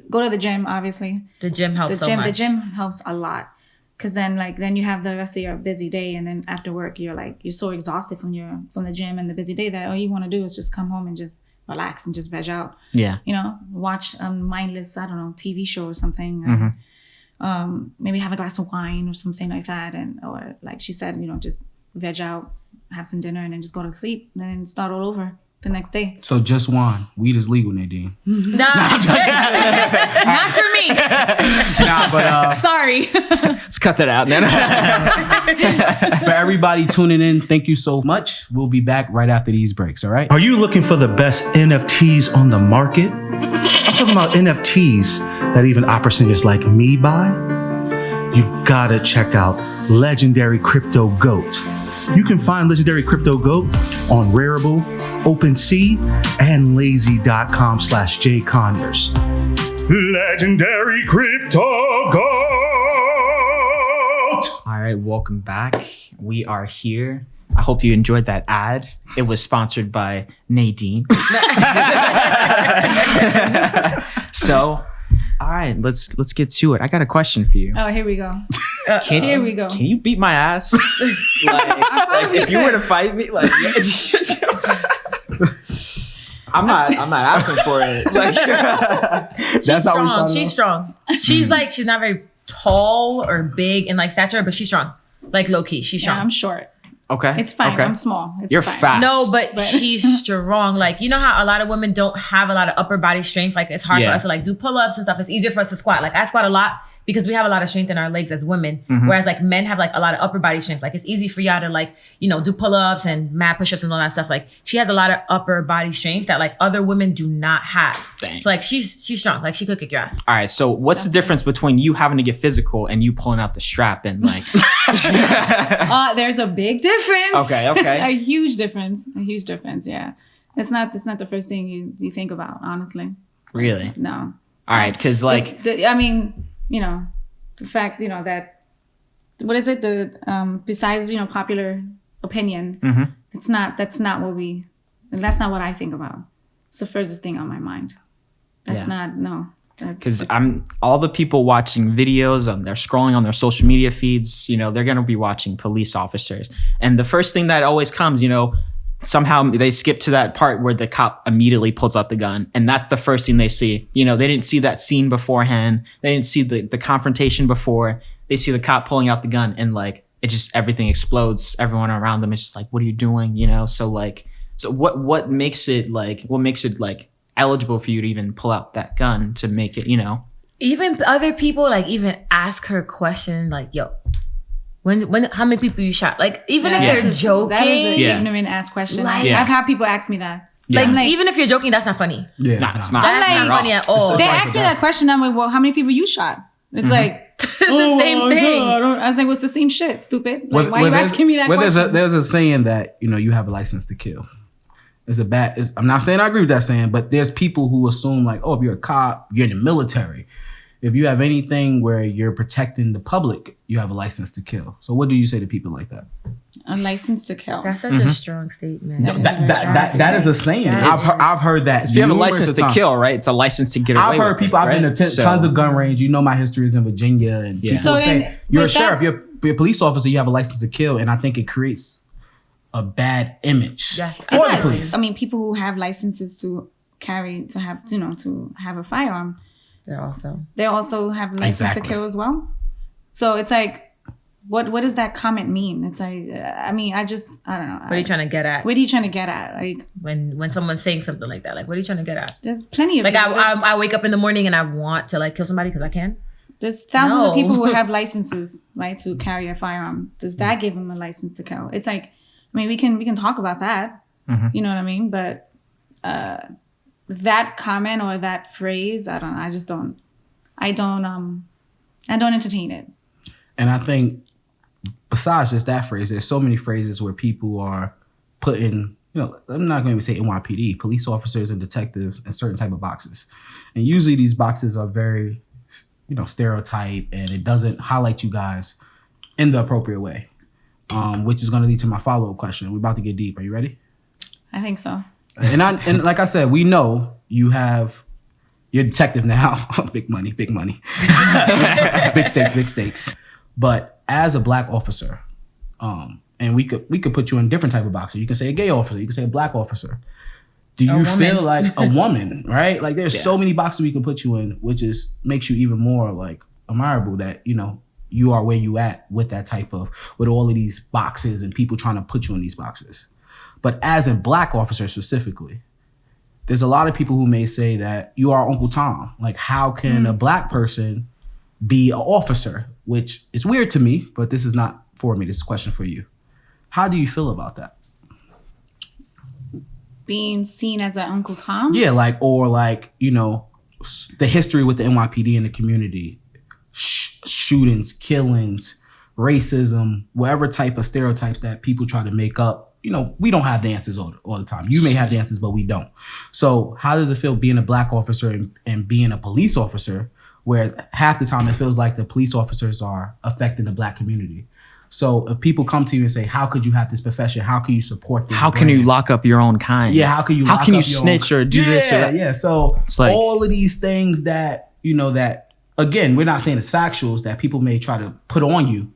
[SPEAKER 4] go to the gym. Obviously,
[SPEAKER 3] the gym helps so much.
[SPEAKER 4] The gym helps a lot. Cause then you have the rest of your busy day, and then after work you're so exhausted from the gym and the busy day that all you want to do is just come home and just relax and just veg out.
[SPEAKER 2] Yeah.
[SPEAKER 4] Watch a mindless, I don't know, TV show or something. maybe have a glass of wine or something like that, or like she said, just veg out, have some dinner, and then just go to sleep, and then start all over the next day.
[SPEAKER 1] So just wine. Weed is legal, Nadine.
[SPEAKER 3] Nah.
[SPEAKER 4] Not for me.
[SPEAKER 1] But
[SPEAKER 4] sorry.
[SPEAKER 2] Let's cut that out.
[SPEAKER 1] For everybody tuning in, thank you so much. We'll be back right after these breaks, all right?
[SPEAKER 5] Are you looking for the best NFTs on the market? I'm talking about NFTs that even opera singers like me buy. You gotta check out Legendary Crypto Goat. You can find Legendary Crypto Goat on Rarible, OpenSea, and lazy.com/jconyers. Legendary Crypto Goat!
[SPEAKER 2] All right, welcome back. We are here. I hope you enjoyed that ad. It was sponsored by Nadine. So, all right, let's get to it. I got a question for you.
[SPEAKER 4] Oh, here we go.
[SPEAKER 2] Here we go. Can you beat my ass? like if you were to fight me, like I'm not asking for it. Like
[SPEAKER 3] She's strong. She's strong. She's like, she's not very tall or big in like stature, but she's strong. Like low key, she's strong.
[SPEAKER 4] Yeah, I'm short.
[SPEAKER 2] Okay.
[SPEAKER 4] It's fine.
[SPEAKER 2] Okay.
[SPEAKER 4] I'm small.
[SPEAKER 2] You're
[SPEAKER 4] fine.
[SPEAKER 2] fast.
[SPEAKER 3] No, but she's strong. Like, you know how a lot of women don't have a lot of upper body strength? Like, it's hard for us to like do pull-ups and stuff. It's easier for us to squat. Like, I squat a lot because we have a lot of strength in our legs as women. Whereas like men have like a lot of upper body strength. Like, it's easy for y'all to like, do pull-ups and mad push-ups and all that stuff. Like, she has a lot of upper body strength that like other women do not have.
[SPEAKER 2] Dang.
[SPEAKER 3] So like, she's strong. Like, she could kick your ass.
[SPEAKER 2] All right. So what's the difference between you having to get physical and you pulling out the strap and like?
[SPEAKER 4] There's a big difference.
[SPEAKER 2] Okay.
[SPEAKER 4] A huge difference. Yeah. It's not the first thing you think about, honestly.
[SPEAKER 2] Really?
[SPEAKER 4] No.
[SPEAKER 2] All right, because like
[SPEAKER 4] I mean, the fact that what is it? The besides popular opinion, that's not what I think about. It's the first thing on my mind. That's not because
[SPEAKER 2] all the people watching videos, they're scrolling on their social media feeds, they're going to be watching police officers. And the first thing that always comes, somehow they skip to that part where the cop immediately pulls out the gun. And that's the first thing they see. They didn't see that scene beforehand. They didn't see the confrontation before. They see the cop pulling out the gun and like, it just, everything explodes. Everyone around them is just like, what are you doing? So what makes it eligible for you to even pull out that gun to make it,
[SPEAKER 3] Even other people like even ask her question like, yo, when how many people you shot? Like even if they're joking.
[SPEAKER 4] That is an ignorant ass question. I've had people ask me that.
[SPEAKER 3] Like even if you're joking, that's not funny.
[SPEAKER 1] Yeah.
[SPEAKER 2] Nah, it's not.
[SPEAKER 3] That's not funny at all.
[SPEAKER 4] They asked me that question. I'm like, well, how many people you shot? It's like
[SPEAKER 3] it's the same thing.
[SPEAKER 4] I was like, what's the same shit, stupid? Like, why are you asking me that question?
[SPEAKER 1] There's a saying that, you have a license to kill. I'm not saying I agree with that saying, but there's people who assume like, oh, if you're a cop, you're in the military. If you have anything where you're protecting the public, you have a license to kill. So what do you say to people like that?
[SPEAKER 4] A license to kill.
[SPEAKER 3] That's such a strong statement.
[SPEAKER 1] That is a saying. I've heard that.
[SPEAKER 2] If you have a license to kill, right? It's a license to get away with it.
[SPEAKER 1] I've heard people, I've been to tons of gun range. My history is in Virginia. And people say, you're a sheriff, you're a police officer, you have a license to kill. And I think it creates a bad image.
[SPEAKER 3] Yes,
[SPEAKER 4] it does. I mean, people who have licenses to have a firearm, they also have a license to kill as well. So it's like, what does that comment mean? It's like, I don't know.
[SPEAKER 3] What are you trying to get at?
[SPEAKER 4] What are you trying to get at? Like
[SPEAKER 3] when someone's saying something like that, like what are you trying to get at?
[SPEAKER 4] There's plenty of
[SPEAKER 3] like I wake up in the morning and I want to like kill somebody because I can.
[SPEAKER 4] There's thousands of people who have licenses, right, to carry a firearm. Does that give them a license to kill? It's like, I mean, we can talk about that. You know what I mean? But that comment or that phrase, I don't entertain it.
[SPEAKER 1] And I think besides just that phrase, there's so many phrases where people are putting, I'm not going to say NYPD, police officers and detectives in certain type of boxes. And usually these boxes are very, stereotype, and it doesn't highlight you guys in the appropriate way, which is going to lead to my follow-up question. We're about to get deep. Are you ready?
[SPEAKER 4] I think so.
[SPEAKER 1] And like I said, we know you're a detective now. Big money. Big stakes. But as a black officer, and we could put you in a different type of boxer. You can say a gay officer. You can say a black officer. Do you feel like a woman, right? Like there's so many boxes we can put you in, which makes you even more like admirable that, you know, you are where you at with all of these boxes and people trying to put you in these boxes. But as a Black officer specifically, there's a lot of people who may say that you are Uncle Tom. Like, how can a Black person be an officer? Which is weird to me, but this is not for me. This is a question for you. How do you feel about that?
[SPEAKER 4] Being seen as an Uncle Tom?
[SPEAKER 1] Yeah, you know, the history with the NYPD in the community, shootings, killings, racism, whatever type of stereotypes that people try to make up. You know, we don't have the answers all the time. You may have the answers, but we don't. So how does it feel being a Black officer and being a police officer, where half the time it feels like the police officers are affecting the Black community? So if people come to you and say, how could you have this profession? How can you support this
[SPEAKER 2] How
[SPEAKER 1] brand?
[SPEAKER 2] can you lock up your own kind?
[SPEAKER 1] Yeah, how can you
[SPEAKER 2] snitch or do this or that?
[SPEAKER 1] Yeah, so
[SPEAKER 2] it's like,
[SPEAKER 1] all of these things that, you know, that, again, we're not saying it's factuals that people may try to put on you.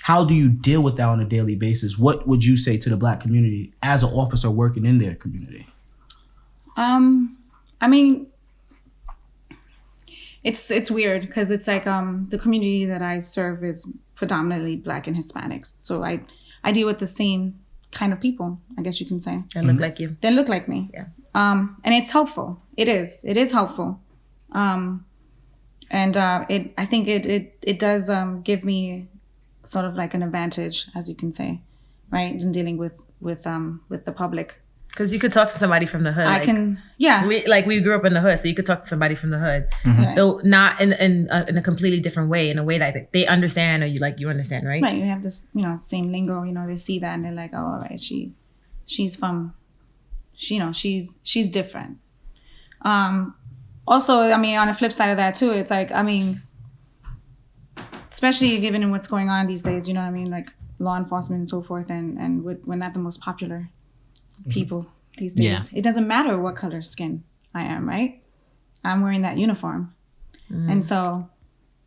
[SPEAKER 1] How do you deal with that on a daily basis? What would you say to the Black community as an officer working in their community?
[SPEAKER 4] I mean, it's weird because it's like the community that I serve is predominantly Black and Hispanics. So I deal with the same kind of people, I guess you can say.
[SPEAKER 3] That look like you.
[SPEAKER 4] They look like me.
[SPEAKER 3] Yeah.
[SPEAKER 4] And it's helpful. It is helpful. I think it does give me sort of like an advantage, as you can say, right, in dealing with the public.
[SPEAKER 3] Because you could talk to somebody from the hood. We grew up in the hood, so you could talk to somebody from the hood, though not in a completely different way, in a way that they understand or you understand, right?
[SPEAKER 4] Right. You have this, you know, same lingo. You know, they see that and they're like, oh, all right, she's different. Also, I mean, on the flip side of that too, it's like, I mean, especially given what's going on these days, you know what I mean, like law enforcement and so forth, and we're not the most popular people these days. Yeah. It doesn't matter what color skin I am, right? I'm wearing that uniform. And so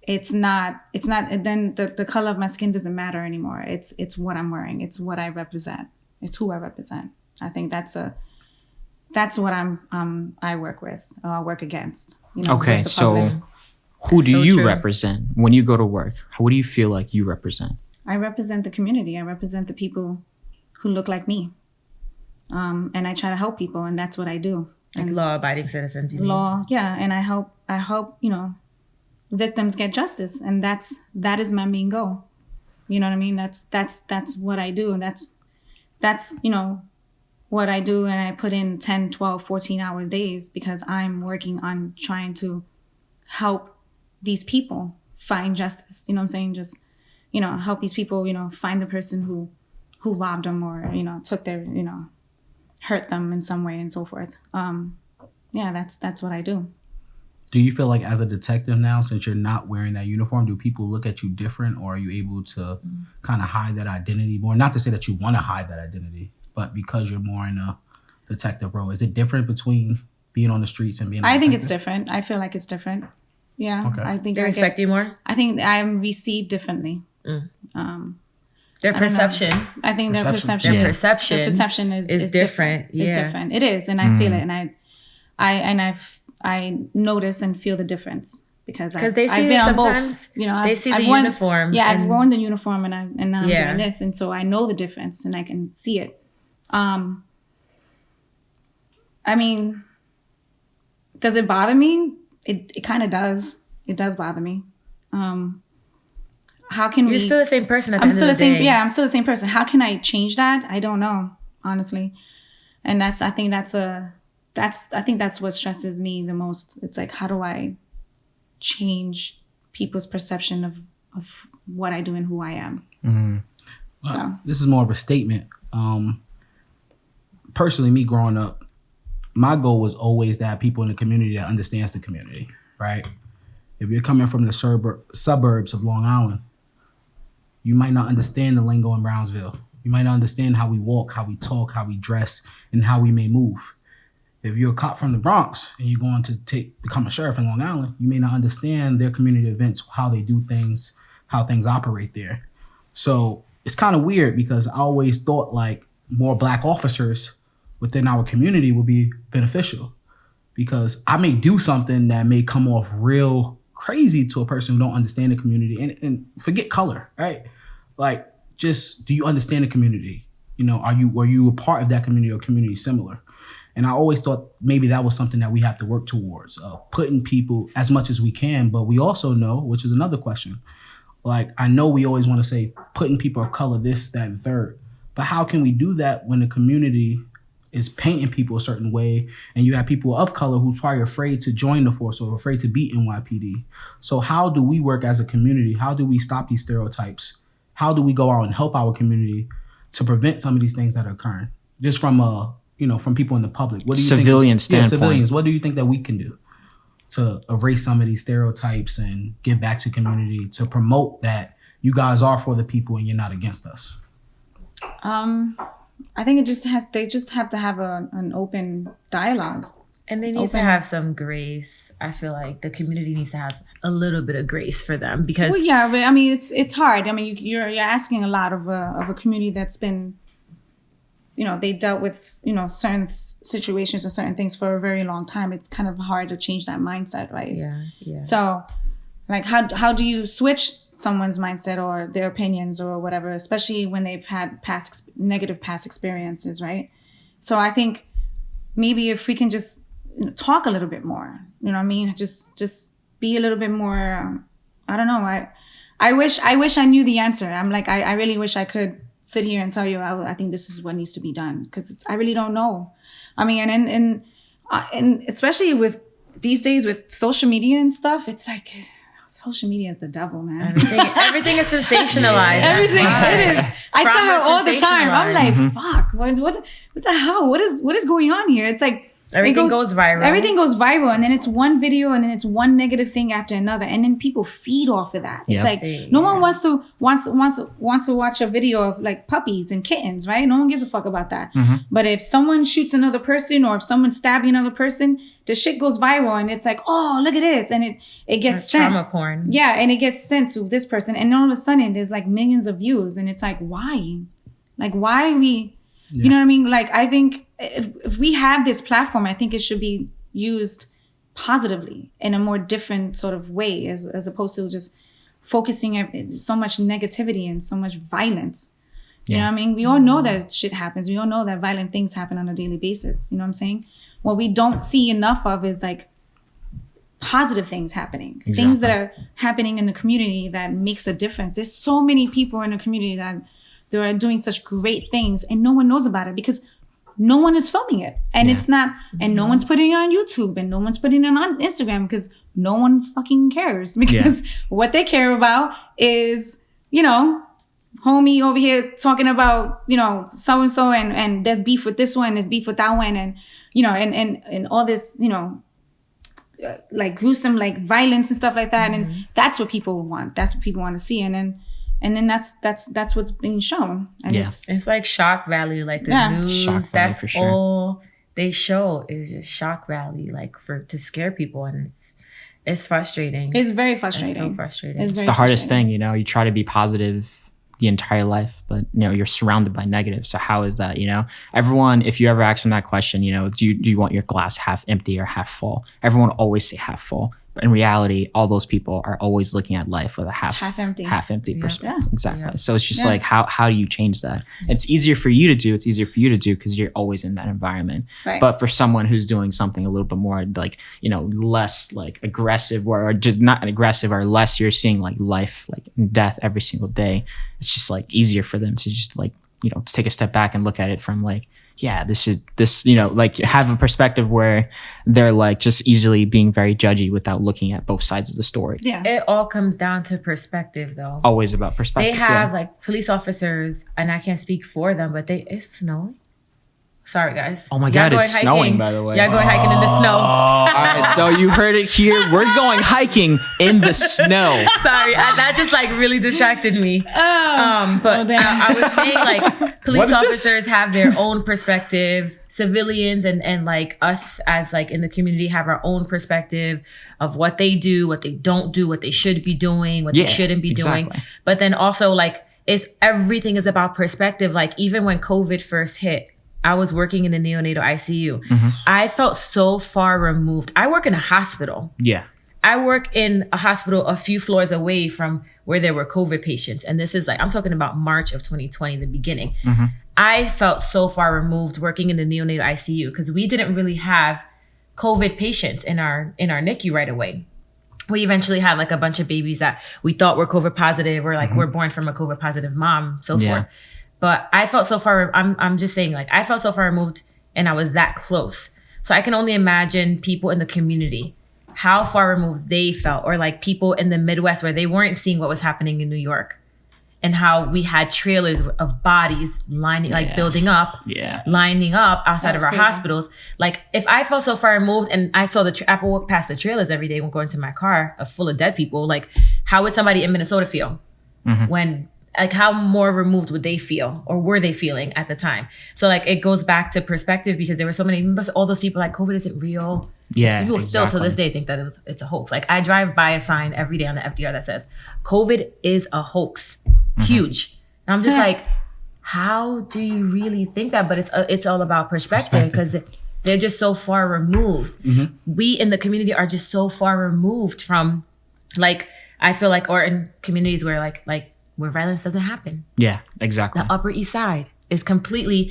[SPEAKER 4] it's not then the color of my skin doesn't matter anymore. It's what I'm wearing. It's what I represent. It's who I represent. I think that's what I work with, work against. You know,
[SPEAKER 2] okay, so who do you represent when you go to work? What do you feel like you represent?
[SPEAKER 4] I represent the community. I represent the people who look like me. And I try to help people, and that's what I do.
[SPEAKER 3] Like law-abiding citizens, you mean?
[SPEAKER 4] Yeah, and I help, you know, victims get justice, and that is my main goal. You know what I mean? That's what I do, and that's you know what I do, and I put in 10, 12, 14-hour days because I'm working on trying to help these people find justice. You know what I'm saying? Just, you know, help these people, you know, find the person who robbed them or, you know, took their, you know, hurt them in some way and so forth. That's what I do.
[SPEAKER 1] Do you feel like as a detective now, since you're not wearing that uniform, do people look at you different, or are you able to kind of hide that identity more? Not to say that you want to hide that identity, but because you're more in a detective role, is it different between being on the streets and being? I
[SPEAKER 4] think it's different. I feel like it's different. Yeah. Okay. I think
[SPEAKER 3] they respect you more.
[SPEAKER 4] I think I'm received differently.
[SPEAKER 3] Their perception.
[SPEAKER 4] I think their perception is different. Yeah. It's different. It is, and I feel it, and I notice and feel the difference because
[SPEAKER 3] they see I've been on both.
[SPEAKER 4] You know,
[SPEAKER 3] they see the uniform.
[SPEAKER 4] Yeah, I've worn the uniform, and now I'm doing this, and so I know the difference, and I can see it. I mean, does it bother me? It kind of does. It does bother me. How can
[SPEAKER 3] You're still the same person at the
[SPEAKER 4] I'm
[SPEAKER 3] end
[SPEAKER 4] still
[SPEAKER 3] of the day.
[SPEAKER 4] Yeah, I'm still the same person. How can I change that? I don't know, honestly. And I think that's what stresses me the most. It's like, how do I change people's perception of what I do and who I am?
[SPEAKER 1] Mm-hmm. Well, this is more of a statement. Personally, me growing up, my goal was always to have people in the community that understands the community, right? If you're coming from the suburbs of Long Island, you might not understand the lingo in Brownsville. You might not understand how we walk, how we talk, how we dress, and how we may move. If you're a cop from the Bronx and you're going to become a sheriff in Long Island, you may not understand their community events, how they do things, how things operate there. So it's kind of weird because I always thought like more Black officers within our community would be beneficial, because I may do something that may come off real crazy to a person who don't understand the community and forget color, right? Like, just, do you understand the community? You know, were you a part of that community or community similar? And I always thought maybe that was something that we have to work towards, putting people as much as we can. But we also know, which is another question, like, I know we always want to say putting people of color, this, that, and third. But how can we do that when the community is painting people a certain way and you have people of color who's probably afraid to join the force or afraid to be NYPD? So how do we work as a community? How do we stop these stereotypes? How do we go out and help our community to prevent some of these things that are occurring? Just from from people in the public. What do you
[SPEAKER 2] civilian standpoint?
[SPEAKER 1] Civilians. What do you think that we can do to erase some of these stereotypes and give back to community to promote that you guys are for the people and you're not against us?
[SPEAKER 4] I think they just have to have an open dialogue.
[SPEAKER 3] And they need to have some grace. I feel like the community needs to have a little bit of grace for them because...
[SPEAKER 4] Well, yeah, but I mean, it's hard. I mean, you're asking a lot of a community that's been, they dealt with, certain situations and certain things for a very long time. It's kind of hard to change that mindset, right?
[SPEAKER 3] Yeah.
[SPEAKER 4] So, like, how do you switch someone's mindset or their opinions or whatever, especially when they've had negative past experiences, right? So I think maybe if we can just talk a little bit more, you know what I mean? Just be a little bit more, I don't know. I wish I knew the answer. I'm like, I really wish I could sit here and tell you, I think this is what needs to be done, because I really don't know. I mean, and especially with these days with social media and stuff, it's like social media is the devil, man.
[SPEAKER 3] Everything is sensationalized.
[SPEAKER 4] Everything it is. I tell her all the time. I'm like, fuck, what the hell? What is going on here? It's like
[SPEAKER 3] everything goes viral.
[SPEAKER 4] Everything goes viral, and then it's one video, and then it's one negative thing after another, and then people feed off of that. It's like no one wants to watch a video of like puppies and kittens, right? No one gives a fuck about that.
[SPEAKER 2] Mm-hmm.
[SPEAKER 4] But if someone shoots another person, or if someone's stabbing another person, the shit goes viral, and it's like, oh, look at this, and it gets sent.
[SPEAKER 3] Trauma porn.
[SPEAKER 4] Yeah, and it gets sent to this person, and all of a sudden there's like millions of views, and it's like, why? Like, why are we? You know what I mean? Like, I think if we have this platform, I think it should be used positively in a more different sort of way, as opposed to just focusing on so much negativity and so much violence. You know what I mean? We all know that shit happens. We all know that violent things happen on a daily basis. You know what I'm saying? What we don't see enough of is like positive things happening. Exactly. Things that are happening in the community that makes a difference. There's so many people in the community that they're doing such great things, and no one knows about it because no one is filming it. And it's not, and no one's putting it on YouTube, and no one's putting it on Instagram because no one fucking cares, because what they care about is, homie over here talking about, so-and-so and there's beef with this one, there's beef with that one. And, and all this, like gruesome, like violence and stuff like that. Mm-hmm. And that's what people want. That's what people want to see. And then that's what's being shown. And
[SPEAKER 3] it's like shock value, like the news. That's for sure. All they show is just shock value, like to scare people, and it's frustrating.
[SPEAKER 4] It's very frustrating.
[SPEAKER 3] It's so frustrating.
[SPEAKER 2] It's the hardest thing, You try to be positive the entire life, but you're surrounded by negative. So how is that? Everyone, if you ever ask them that question, do you want your glass half empty or half full? Everyone will always say half full. But in reality, all those people are always looking at life with a half empty perspective. Exactly. Yeah. So it's just like, how do you change that? It's easier for you to do. It's easier for you to do because you're always in that environment. Right. But for someone who's doing something a little bit more like, less like aggressive or just not aggressive or less, you're seeing like life, like death every single day. It's just like easier for them to just like, to take a step back and look at it from like, like have a perspective where they're like just easily being very judgy without looking at both sides of the story.
[SPEAKER 3] Yeah. It all comes down to perspective though.
[SPEAKER 2] Always about perspective.
[SPEAKER 3] They have like police officers, and I can't speak for them, but it's snowing. Sorry, guys.
[SPEAKER 2] Oh my God, it's snowing, by the way.
[SPEAKER 3] Y'all going hiking in the snow.
[SPEAKER 2] All right, so you heard it here. We're going hiking in the snow.
[SPEAKER 3] Sorry, that just like really distracted me. But I was saying like police officers have their own perspective. Civilians and like us as like in the community have our own perspective of what they do, what they don't do, what they should be doing, what they shouldn't be doing. But then also like everything is about perspective. Like even when COVID first hit, I was working in the neonatal ICU. Mm-hmm. I felt so far removed. I work in a hospital.
[SPEAKER 2] Yeah.
[SPEAKER 3] I work in a hospital a few floors away from where there were COVID patients. And this is like, I'm talking about March of 2020, the beginning.
[SPEAKER 2] Mm-hmm.
[SPEAKER 3] I felt so far removed working in the neonatal ICU because we didn't really have COVID patients in our NICU right away. We eventually had like a bunch of babies that we thought were COVID positive or like were born from a COVID positive mom, so forth. But I felt so far, I'm just saying, like, I felt so far removed and I was that close. So I can only imagine people in the community, how far removed they felt, or like people in the Midwest where they weren't seeing what was happening in New York, and how we had trailers of bodies lining, like building up, lining up outside of our hospitals. Like if I felt so far removed and I saw I walk past the trailers every day when going to my car full of dead people, like how would somebody in Minnesota feel when, like how more removed would they feel or were they feeling at the time? So like it goes back to perspective because there were so many, all those people like COVID isn't real.
[SPEAKER 2] Yeah,
[SPEAKER 3] people still to this day think that it's a hoax. Like I drive by a sign every day on the FDR that says COVID is a hoax. Huge. And I'm just like, how do you really think that? But it's all about perspective because they're just so far removed. We in the community are just so far removed from, like, I feel like, or in communities where like where violence doesn't happen.
[SPEAKER 2] Yeah, exactly.
[SPEAKER 3] The Upper East Side is completely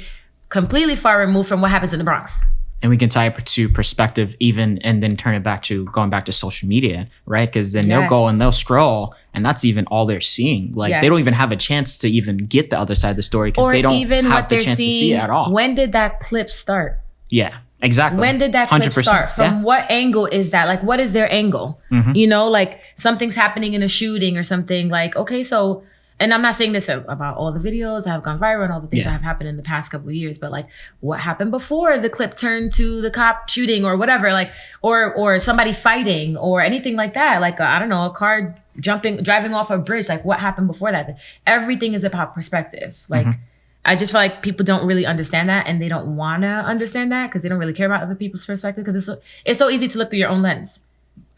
[SPEAKER 3] far removed from what happens in the Bronx.
[SPEAKER 2] And we can tie it to perspective even, and then turn it back to going back to social media, right? Because then they'll go and they'll scroll, and that's even all they're seeing. Like they don't even have a chance to even get the other side of the story because they don't even have the chance to see it at all.
[SPEAKER 3] When did that clip start?
[SPEAKER 2] Yeah, exactly.
[SPEAKER 3] When did that clip start? From what angle is that? Like, what is their angle? You know, like something's happening in a shooting or something. Like, okay, so. And I'm not saying this about all the videos that have gone viral and all the things that have happened in the past couple of years, but like what happened before the clip turned to the cop shooting or whatever, like, or somebody fighting or anything like that. Like, I don't know, a car driving off a bridge. Like what happened before that? Everything is about perspective. Like, I just feel like people don't really understand that and they don't want to understand that because they don't really care about other people's perspective because it's so easy to look through your own lens.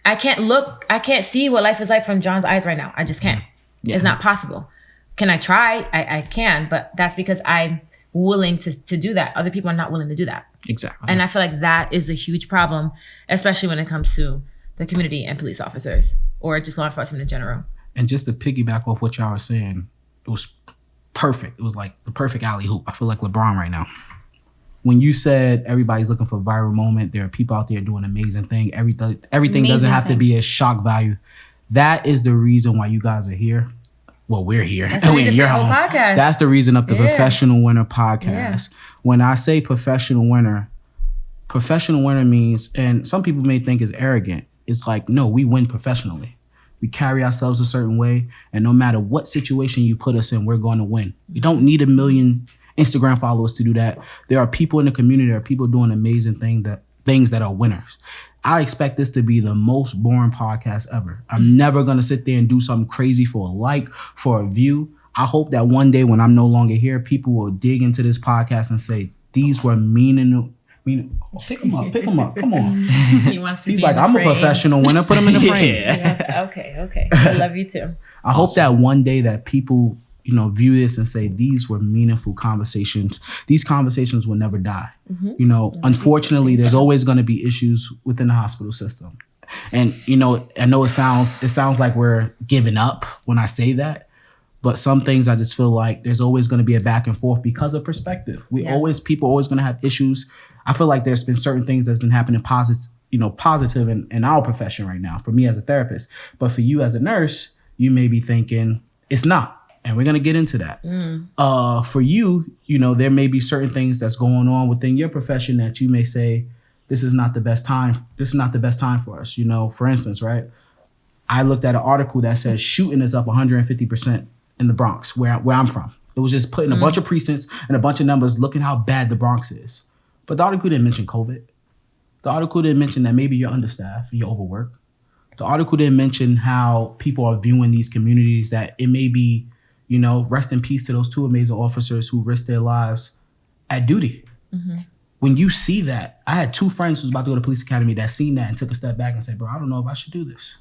[SPEAKER 3] I can't see what life is like from John's eyes right now. I just can't. It's not possible. Can I try? I can, but that's because I'm willing to do that. Other people are not willing to do that.
[SPEAKER 2] Exactly.
[SPEAKER 3] And I feel like that is a huge problem, especially when it comes to the community and police officers or just law enforcement in general.
[SPEAKER 1] And just to piggyback off what y'all were saying, it was perfect. It was like the perfect alley hoop. I feel like LeBron right now. When you said everybody's looking for a viral moment, there are people out there doing amazing things. Everything amazing doesn't have to be a shock value. That is the reason why you guys are here. Well, we're here.
[SPEAKER 3] That's the reason for the whole podcast.
[SPEAKER 1] That's the reason of the Professional Winner podcast. When I say professional winner means, and some people may think is arrogant, it's like, no, we win professionally. We carry ourselves a certain way, and no matter what situation you put us in, we're going to win. You don't need 1 million Instagram followers to do that. There are people in the community, there are people doing amazing things that are winners. I expect this to be the most boring podcast ever. I'm never going to sit there and do something crazy for a like, for a view. I hope that one day when I'm no longer here, people will dig into this podcast and say, these were pick them up. Come on. He's like, I'm a professional winner. Put him in the frame.
[SPEAKER 3] Okay. I love you too.
[SPEAKER 1] I hope that one day that people, view this and say, these were meaningful conversations. These conversations will never die. Unfortunately, there's always going to be issues within the hospital system. And, I know it sounds like we're giving up when I say that, but some things I just feel like there's always going to be a back and forth because of perspective. People are always going to have issues. I feel like there's been certain things that's been happening positive in our profession right now, for me as a therapist. But for you as a nurse, you may be thinking it's not. And we're going to get into that. For you, there may be certain things that's going on within your profession that you may say, this is not the best time. This is not the best time for us. For instance, right? I looked at an article that says shooting is up 150% in the Bronx, where I'm from. It was just putting a bunch of precincts and a bunch of numbers looking how bad the Bronx is. But the article didn't mention COVID. The article didn't mention that maybe you're understaffed, you're overworked. The article didn't mention how people are viewing these communities, that it may be, rest in peace to those 2 amazing officers who risked their lives at duty. When you see that, I had 2 friends who was about to go to police academy that seen that and took a step back and said, bro, I don't know if I should do this.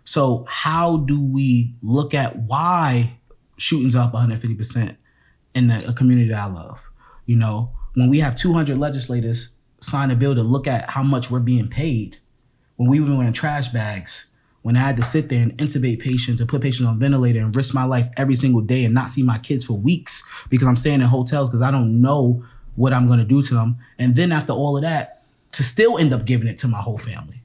[SPEAKER 1] So how do we look at why shootings up 150% in a community that I love? When we have 200 legislators sign a bill to look at how much we're being paid, when we were wearing trash bags, when I had to sit there and intubate patients and put patients on ventilator and risk my life every single day and not see my kids for weeks because I'm staying in hotels because I don't know what I'm going to do to them. And then after all of that, to still end up giving it to my whole family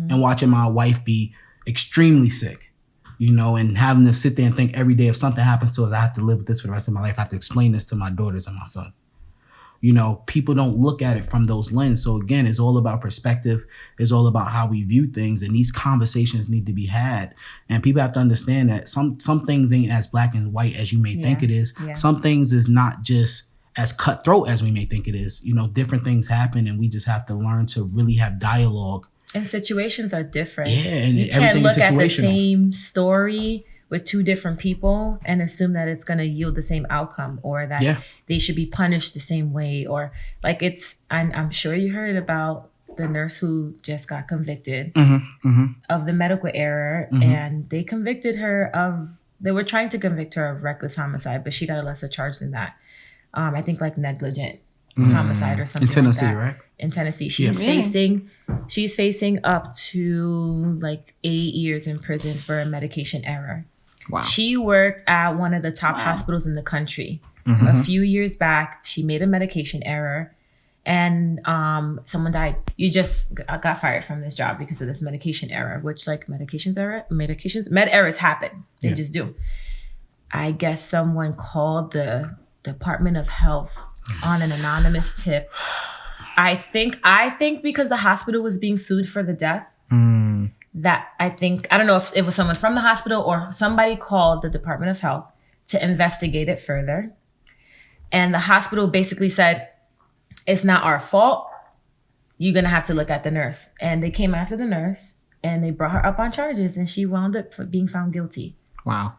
[SPEAKER 1] and watching my wife be extremely sick, you know, and having to sit there and think every day if something happens to us, I have to live with this for the rest of my life. I have to explain this to my daughters and my son. You know, people don't look at it from those lenses. So again, it's all about perspective. It's all about how we view things. And these conversations need to be had. And people have to understand that some things ain't as black and white as you may think it is. Yeah. Some things is not just as cutthroat as we may think it is. You know, different things happen and we just have to learn to really have dialogue. And
[SPEAKER 3] situations are different.
[SPEAKER 1] Yeah, and
[SPEAKER 3] you can't look at the same story with two different people and assume that it's going to yield the same outcome or that they should be punished the same way. Or like I'm sure you heard about the nurse who just got convicted of the medical error and they convicted her they were trying to convict her of reckless homicide, but she got a lesser charge than that. I think like negligent homicide or something
[SPEAKER 1] in Tennessee,
[SPEAKER 3] like that.
[SPEAKER 1] Right?
[SPEAKER 3] In Tennessee. She's facing up to like 8 years in prison for a medication error. Wow. She worked at one of the top hospitals in the country. A few years back, she made a medication error and someone died. You just got fired from this job because of this medication error, which like med errors happen. They just do. I guess someone called the Department of Health on an anonymous tip. I think because the hospital was being sued for the death, that I don't know if it was someone from the hospital or somebody called the Department of Health to investigate it further. And the hospital basically said, it's not our fault. You're going to have to look at the nurse. And they came after the nurse and they brought her up on charges and she wound up being found guilty.
[SPEAKER 2] Wow.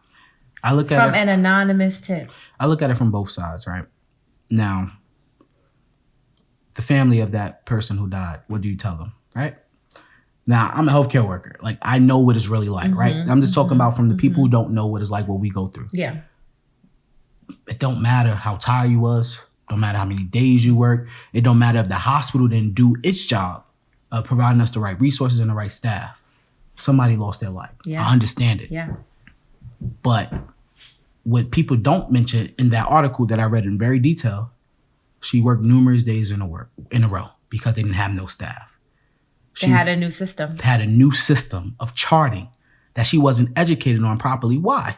[SPEAKER 1] I look at
[SPEAKER 3] from an anonymous tip.
[SPEAKER 1] I look at it from both sides, right? Now, the family of that person who died, what do you tell them, right? Now, I'm a healthcare worker. Like, I know what it's really like, right? I'm just talking about from the people who don't know what it's like, what we go through.
[SPEAKER 3] Yeah.
[SPEAKER 1] It don't matter how tired you was. Don't matter how many days you work. It don't matter if the hospital didn't do its job of providing us the right resources and the right staff. Somebody lost their life. Yeah. I understand it.
[SPEAKER 3] Yeah.
[SPEAKER 1] But what people don't mention in that article that I read in very detail, she worked numerous days in a row because they didn't have no staff.
[SPEAKER 3] They had a new system.
[SPEAKER 1] Had a new system of charting that she wasn't educated on properly. Why?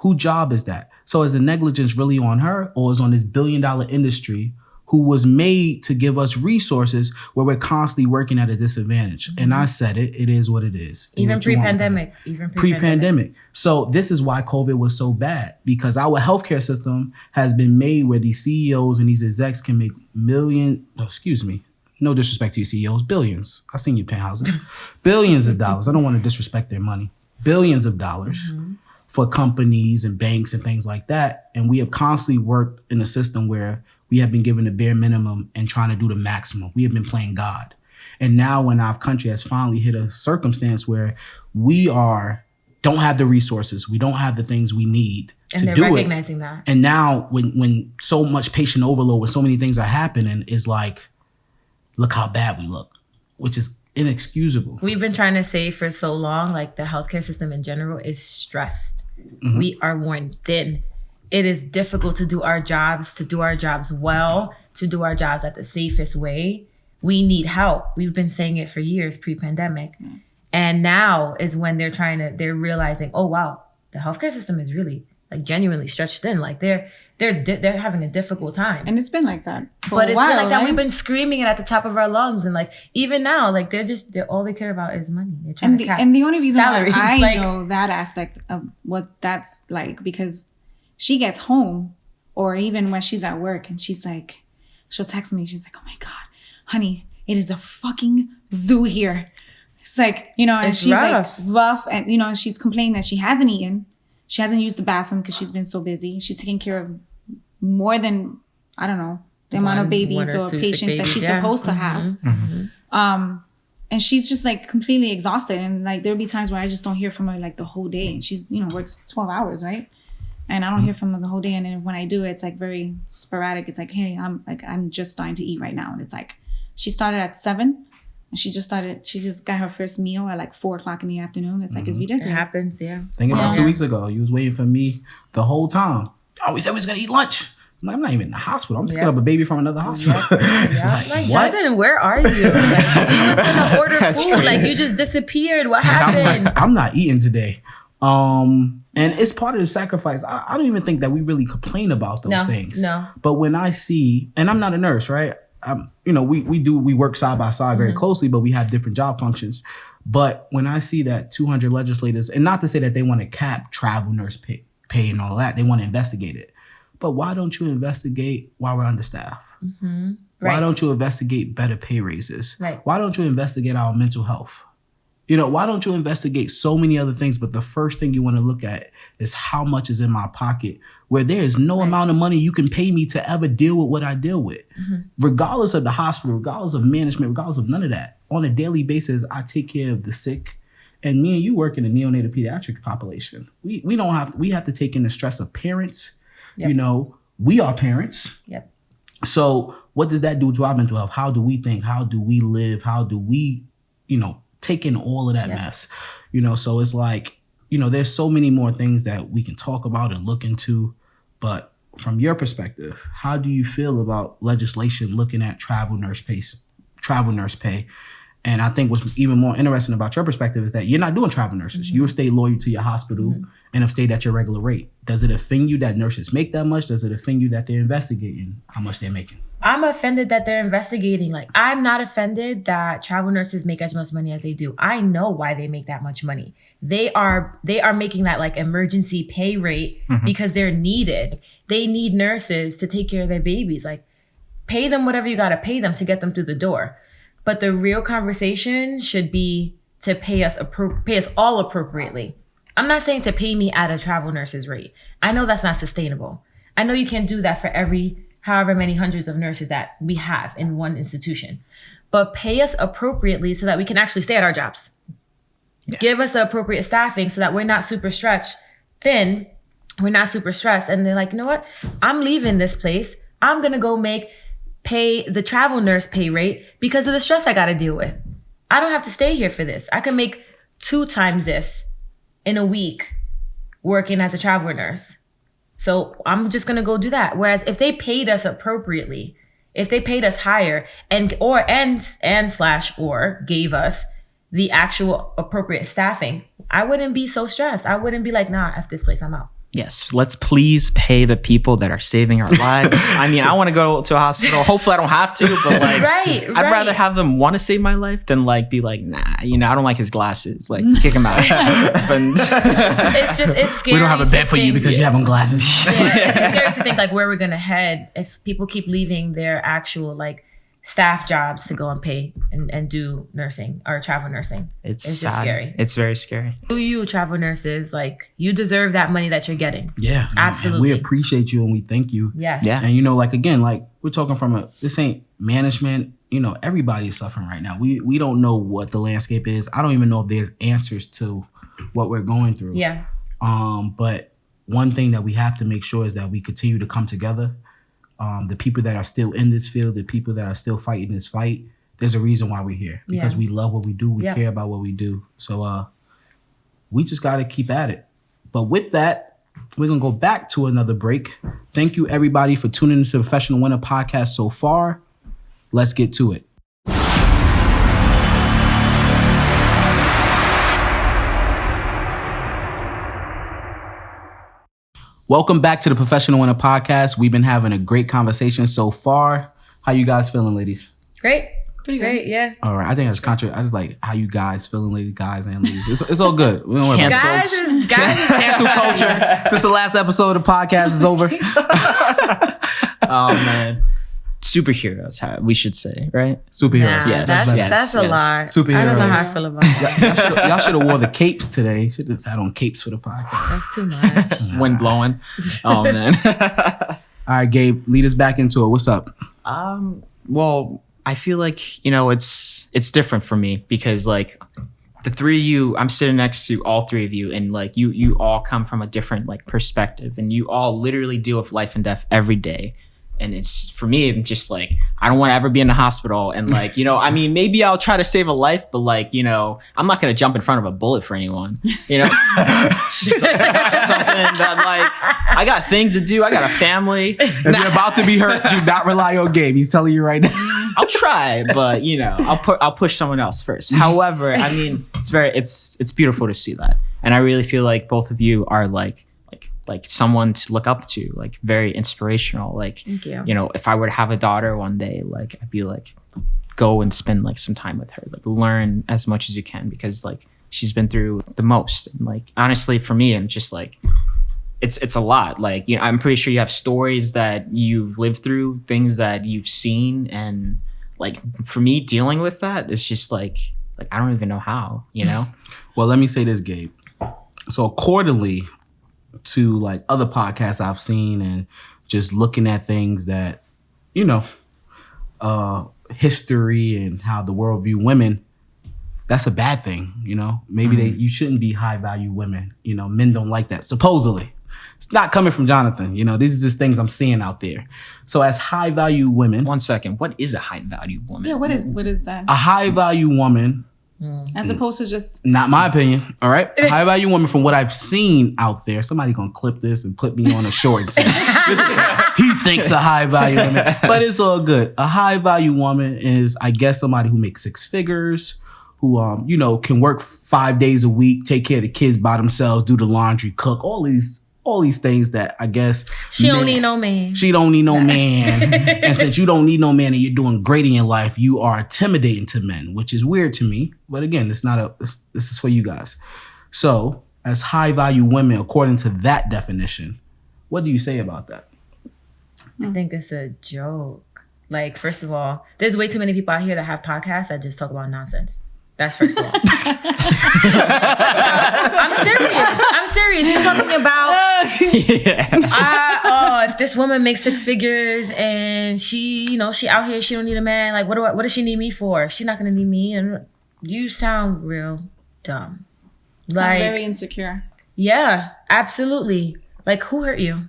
[SPEAKER 1] Whose job is that? So is the negligence really on her or is on this billion-dollar industry who was made to give us resources where we're constantly working at a disadvantage? And I said it is what it is.
[SPEAKER 3] Even pre-pandemic.
[SPEAKER 1] Pre-pandemic. So this is why COVID was so bad, because our healthcare system has been made where these CEOs and these execs can make no disrespect to your CEOs, billions. I've seen your penthouses. Billions of dollars. I don't want to disrespect their money. Billions of dollars for companies and banks and things like that. And we have constantly worked in a system where we have been given the bare minimum and trying to do the maximum. We have been playing God. And now when our country has finally hit a circumstance where we don't have the resources, we don't have the things we need to do it.
[SPEAKER 3] And they're recognizing that.
[SPEAKER 1] And now when so much patient overload, when so many things are happening, is like, look how bad we look, which is inexcusable.
[SPEAKER 3] We've been trying to say for so long, like the healthcare system in general is stressed. We are worn thin. It is difficult to do our jobs well, to do our jobs at the safest way. We need help. We've been saying it for years, pre-pandemic. And now is when they're realizing, oh, wow, the healthcare system is really like genuinely stretched thin. Like they're having a difficult time.
[SPEAKER 4] And it's been like that for
[SPEAKER 3] but
[SPEAKER 4] a
[SPEAKER 3] it's
[SPEAKER 4] while,
[SPEAKER 3] been like that.
[SPEAKER 4] Right?
[SPEAKER 3] We've been screaming it at the top of our lungs. And like, even now, like they're all they care about is money. They're trying to cap
[SPEAKER 4] and the only reason
[SPEAKER 3] salaries.
[SPEAKER 4] why I know that aspect of what that's like, because she gets home or even when she's at work and she's like, she'll text me. She's like, oh my God, honey, it is a fucking zoo here. It's like, you know, and she's rough. Like rough. And, you know, she's complaining that she hasn't eaten. She hasn't used the bathroom because she's been so busy. She's taking care of more than, I don't know, the amount of babies or patients that she's supposed to have. And she's just like completely exhausted. And like, there'll be times where I just don't hear from her like the whole day. And she's, you know, works 12 hours, right? And I don't hear from her the whole day. And then when I do, it's like very sporadic. It's like, hey, I'm just starting to eat right now. And it's like, she started at 7 And she just got her first meal at like 4:00 in the afternoon. It's like, it's ridiculous.
[SPEAKER 3] It happens, yeah.
[SPEAKER 1] Think about 2 weeks ago. You was waiting for me the whole time. Oh, we said we was going to eat lunch. I'm not even in the hospital. I'm just picking up a baby from another hospital. It's
[SPEAKER 3] like Jonathan, where are you? Like, you was gonna order food. Crazy. Like, you just disappeared. What happened?
[SPEAKER 1] I'm not eating today. And it's part of the sacrifice. I don't even think that we really complain about those things.
[SPEAKER 3] No.
[SPEAKER 1] But when I see, and I'm not a nurse, right? We work side by side very closely, but we have different job functions. But when I see that 200 legislators, and not to say that they want to cap travel nurse pay and all that, they want to investigate it. But why don't you investigate while we're understaffed?
[SPEAKER 3] Mm-hmm.
[SPEAKER 1] Right. Why don't you investigate better pay raises?
[SPEAKER 3] Right.
[SPEAKER 1] Why don't you investigate our mental health? Why don't you investigate so many other things? But the first thing you want to look at is how much is in my pocket, where there is no amount of money you can pay me to ever deal with what I deal with. Regardless of the hospital, regardless of management, regardless of none of that. On a daily basis, I take care of the sick. And me and you work in the neonatal pediatric population. We have to take in the stress of parents. Yep. We are parents.
[SPEAKER 3] Yep.
[SPEAKER 1] So what does that do to our mental health? How do we think? How do we live? How do we, take in all of that mess? So it's like, there's so many more things that we can talk about and look into. But from your perspective, how do you feel about legislation looking at travel nurse pay? And I think what's even more interesting about your perspective is that you're not doing travel nurses. You stay loyal to your hospital and have stayed at your regular rate. Does it offend you that nurses make that much? Does it offend you that they're investigating how much they're making?
[SPEAKER 3] I'm offended that they're investigating. Like, I'm not offended that travel nurses make as much money as they do. I know why they make that much money. They are making that like emergency pay rate because they're needed. They need nurses to take care of their babies. Like, pay them whatever you got to pay them to get them through the door. But the real conversation should be to pay us all appropriately. I'm not saying to pay me at a travel nurse's rate. I know that's not sustainable. I know you can't do that for however many hundreds of nurses that we have in one institution. But pay us appropriately so that we can actually stay at our jobs. Yeah. Give us the appropriate staffing so that we're not super stretched thin. We're not super stressed. And they're like, you know what? I'm leaving this place. I'm going to go pay the travel nurse pay rate because of the stress I got to deal with. I don't have to stay here for this. I can make 2 times this in a week working as a traveler nurse. So I'm just going to go do that. Whereas if they paid us appropriately, if they paid us higher or gave us the actual appropriate staffing, I wouldn't be so stressed. I wouldn't be like, nah, F this place, I'm out.
[SPEAKER 2] Yes, let's please pay the people that are saving our lives. I mean, I want to go to a hospital. Hopefully I don't have to, but like, I'd rather have them want to save my life than like be like, nah, I don't like his glasses. Like, kick him out.
[SPEAKER 3] It's scary.
[SPEAKER 1] We don't have a bed for you because you have on glasses.
[SPEAKER 3] Yeah, it's scary to think like where we're gonna head if people keep leaving their actual like staff jobs to go and pay and do nursing or travel nursing. It's just scary.
[SPEAKER 2] It's very scary.
[SPEAKER 3] You travel nurses, like, you deserve that money that you're getting.
[SPEAKER 1] Yeah,
[SPEAKER 3] absolutely.
[SPEAKER 1] And we appreciate you and we thank you.
[SPEAKER 3] Yes.
[SPEAKER 1] Yeah. And like, again, like, we're talking from this ain't management. Everybody is suffering right now. We don't know what the landscape is. I don't even know if there's answers to what we're going through.
[SPEAKER 3] Yeah.
[SPEAKER 1] But one thing that we have to make sure is that we continue to come together. The people that are still in this field, the people that are still fighting this fight, there's a reason why we're here. Because we love what we do. We care about what we do. So we just got to keep at it. But with that, we're going to go back to another break. Thank you, everybody, for tuning into the Professional Winner podcast so far. Let's get to it. Welcome back to the Professional Winner podcast. We've been having a great conversation so far. How you guys feeling, ladies?
[SPEAKER 3] Great. Pretty great, yeah.
[SPEAKER 1] All right. I think that's contrary. I just like how you guys feeling, ladies, guys and ladies. It's all good. We don't worry about it.
[SPEAKER 3] Guys is
[SPEAKER 1] cancel culture. This is the last episode of the podcast is over.
[SPEAKER 2] Oh, man. Superheroes, we should say, right?
[SPEAKER 1] Superheroes.
[SPEAKER 3] Nah, that's a lie.
[SPEAKER 1] Superheroes.
[SPEAKER 3] I don't know how I feel about that.
[SPEAKER 1] Y'all should have wore the capes today. Should have had on capes for the podcast.
[SPEAKER 3] That's too much.
[SPEAKER 2] Wind blowing. Oh, man.
[SPEAKER 1] All right, Gabe, lead us back into it. What's up?
[SPEAKER 2] Well, I feel like, it's different for me because like the three of you, I'm sitting next to all three of you and like you all come from a different like perspective and you all literally deal with life and death every day. And it's, for me, I'm just like, I don't want to ever be in the hospital. And like, you know, I mean, maybe I'll try to save a life, but like, you know, I'm not going to jump in front of a bullet for anyone, you know? It's just like, something that like, I got things to do. I got a family.
[SPEAKER 1] If you're about to be hurt, do not rely on Gabe. He's telling you right now.
[SPEAKER 2] I'll try, but you know, I'll push someone else first. However, I mean, it's beautiful to see that. And I really feel like both of you are like someone to look up to, like very inspirational. Like,
[SPEAKER 3] thank you.
[SPEAKER 2] You know, if I were to have a daughter one day, like I'd be like, go and spend like some time with her, like learn as much as you can, because like she's been through the most. And like, honestly, for me, I'm just like, it's a lot. Like, you know, I'm pretty sure you have stories that you've lived through, things that you've seen. And like, for me, dealing with that, it's just like I don't even know how, you know?
[SPEAKER 1] Well, let me say this, Gabe. So accordingly to like other podcasts I've seen and just looking at things that, you know, history and how the world view women, that's a bad thing, you know? Maybe you shouldn't be high value women. You know, men don't like that, supposedly. It's not coming from Jonathan, you know, these are just things I'm seeing out there. So as high value women.
[SPEAKER 2] 1 second, what is a high value woman?
[SPEAKER 4] Yeah, what is that?
[SPEAKER 1] A high value woman.
[SPEAKER 4] As opposed to just...
[SPEAKER 1] Not my opinion, all right? High value woman, from what I've seen out there, somebody gonna clip this and put me on a short and say, this is what he thinks a high value woman. But it's all good. A high value woman is, I guess, somebody who makes 6 figures, who, you know, can work 5 days a week, take care of the kids by themselves, do the laundry, cook, all these things that I guess
[SPEAKER 3] she don't need no man.
[SPEAKER 1] She don't need no man. And since you don't need no man and you're doing great in your life, you are intimidating to men, which is weird to me. But again, this is for you guys. So as high value women, according to that definition, what do you say about that?
[SPEAKER 3] I think it's a joke. Like, first of all, there's way too many people out here that have podcasts that just talk about nonsense. That's first of all. I'm serious. You're talking about, if this woman makes 6 figures and she, you know, she out here, she don't need a man. Like, what does she need me for? She's not gonna need me. And you sound real dumb.
[SPEAKER 4] Like, very insecure.
[SPEAKER 3] Yeah, absolutely. Like, who hurt you?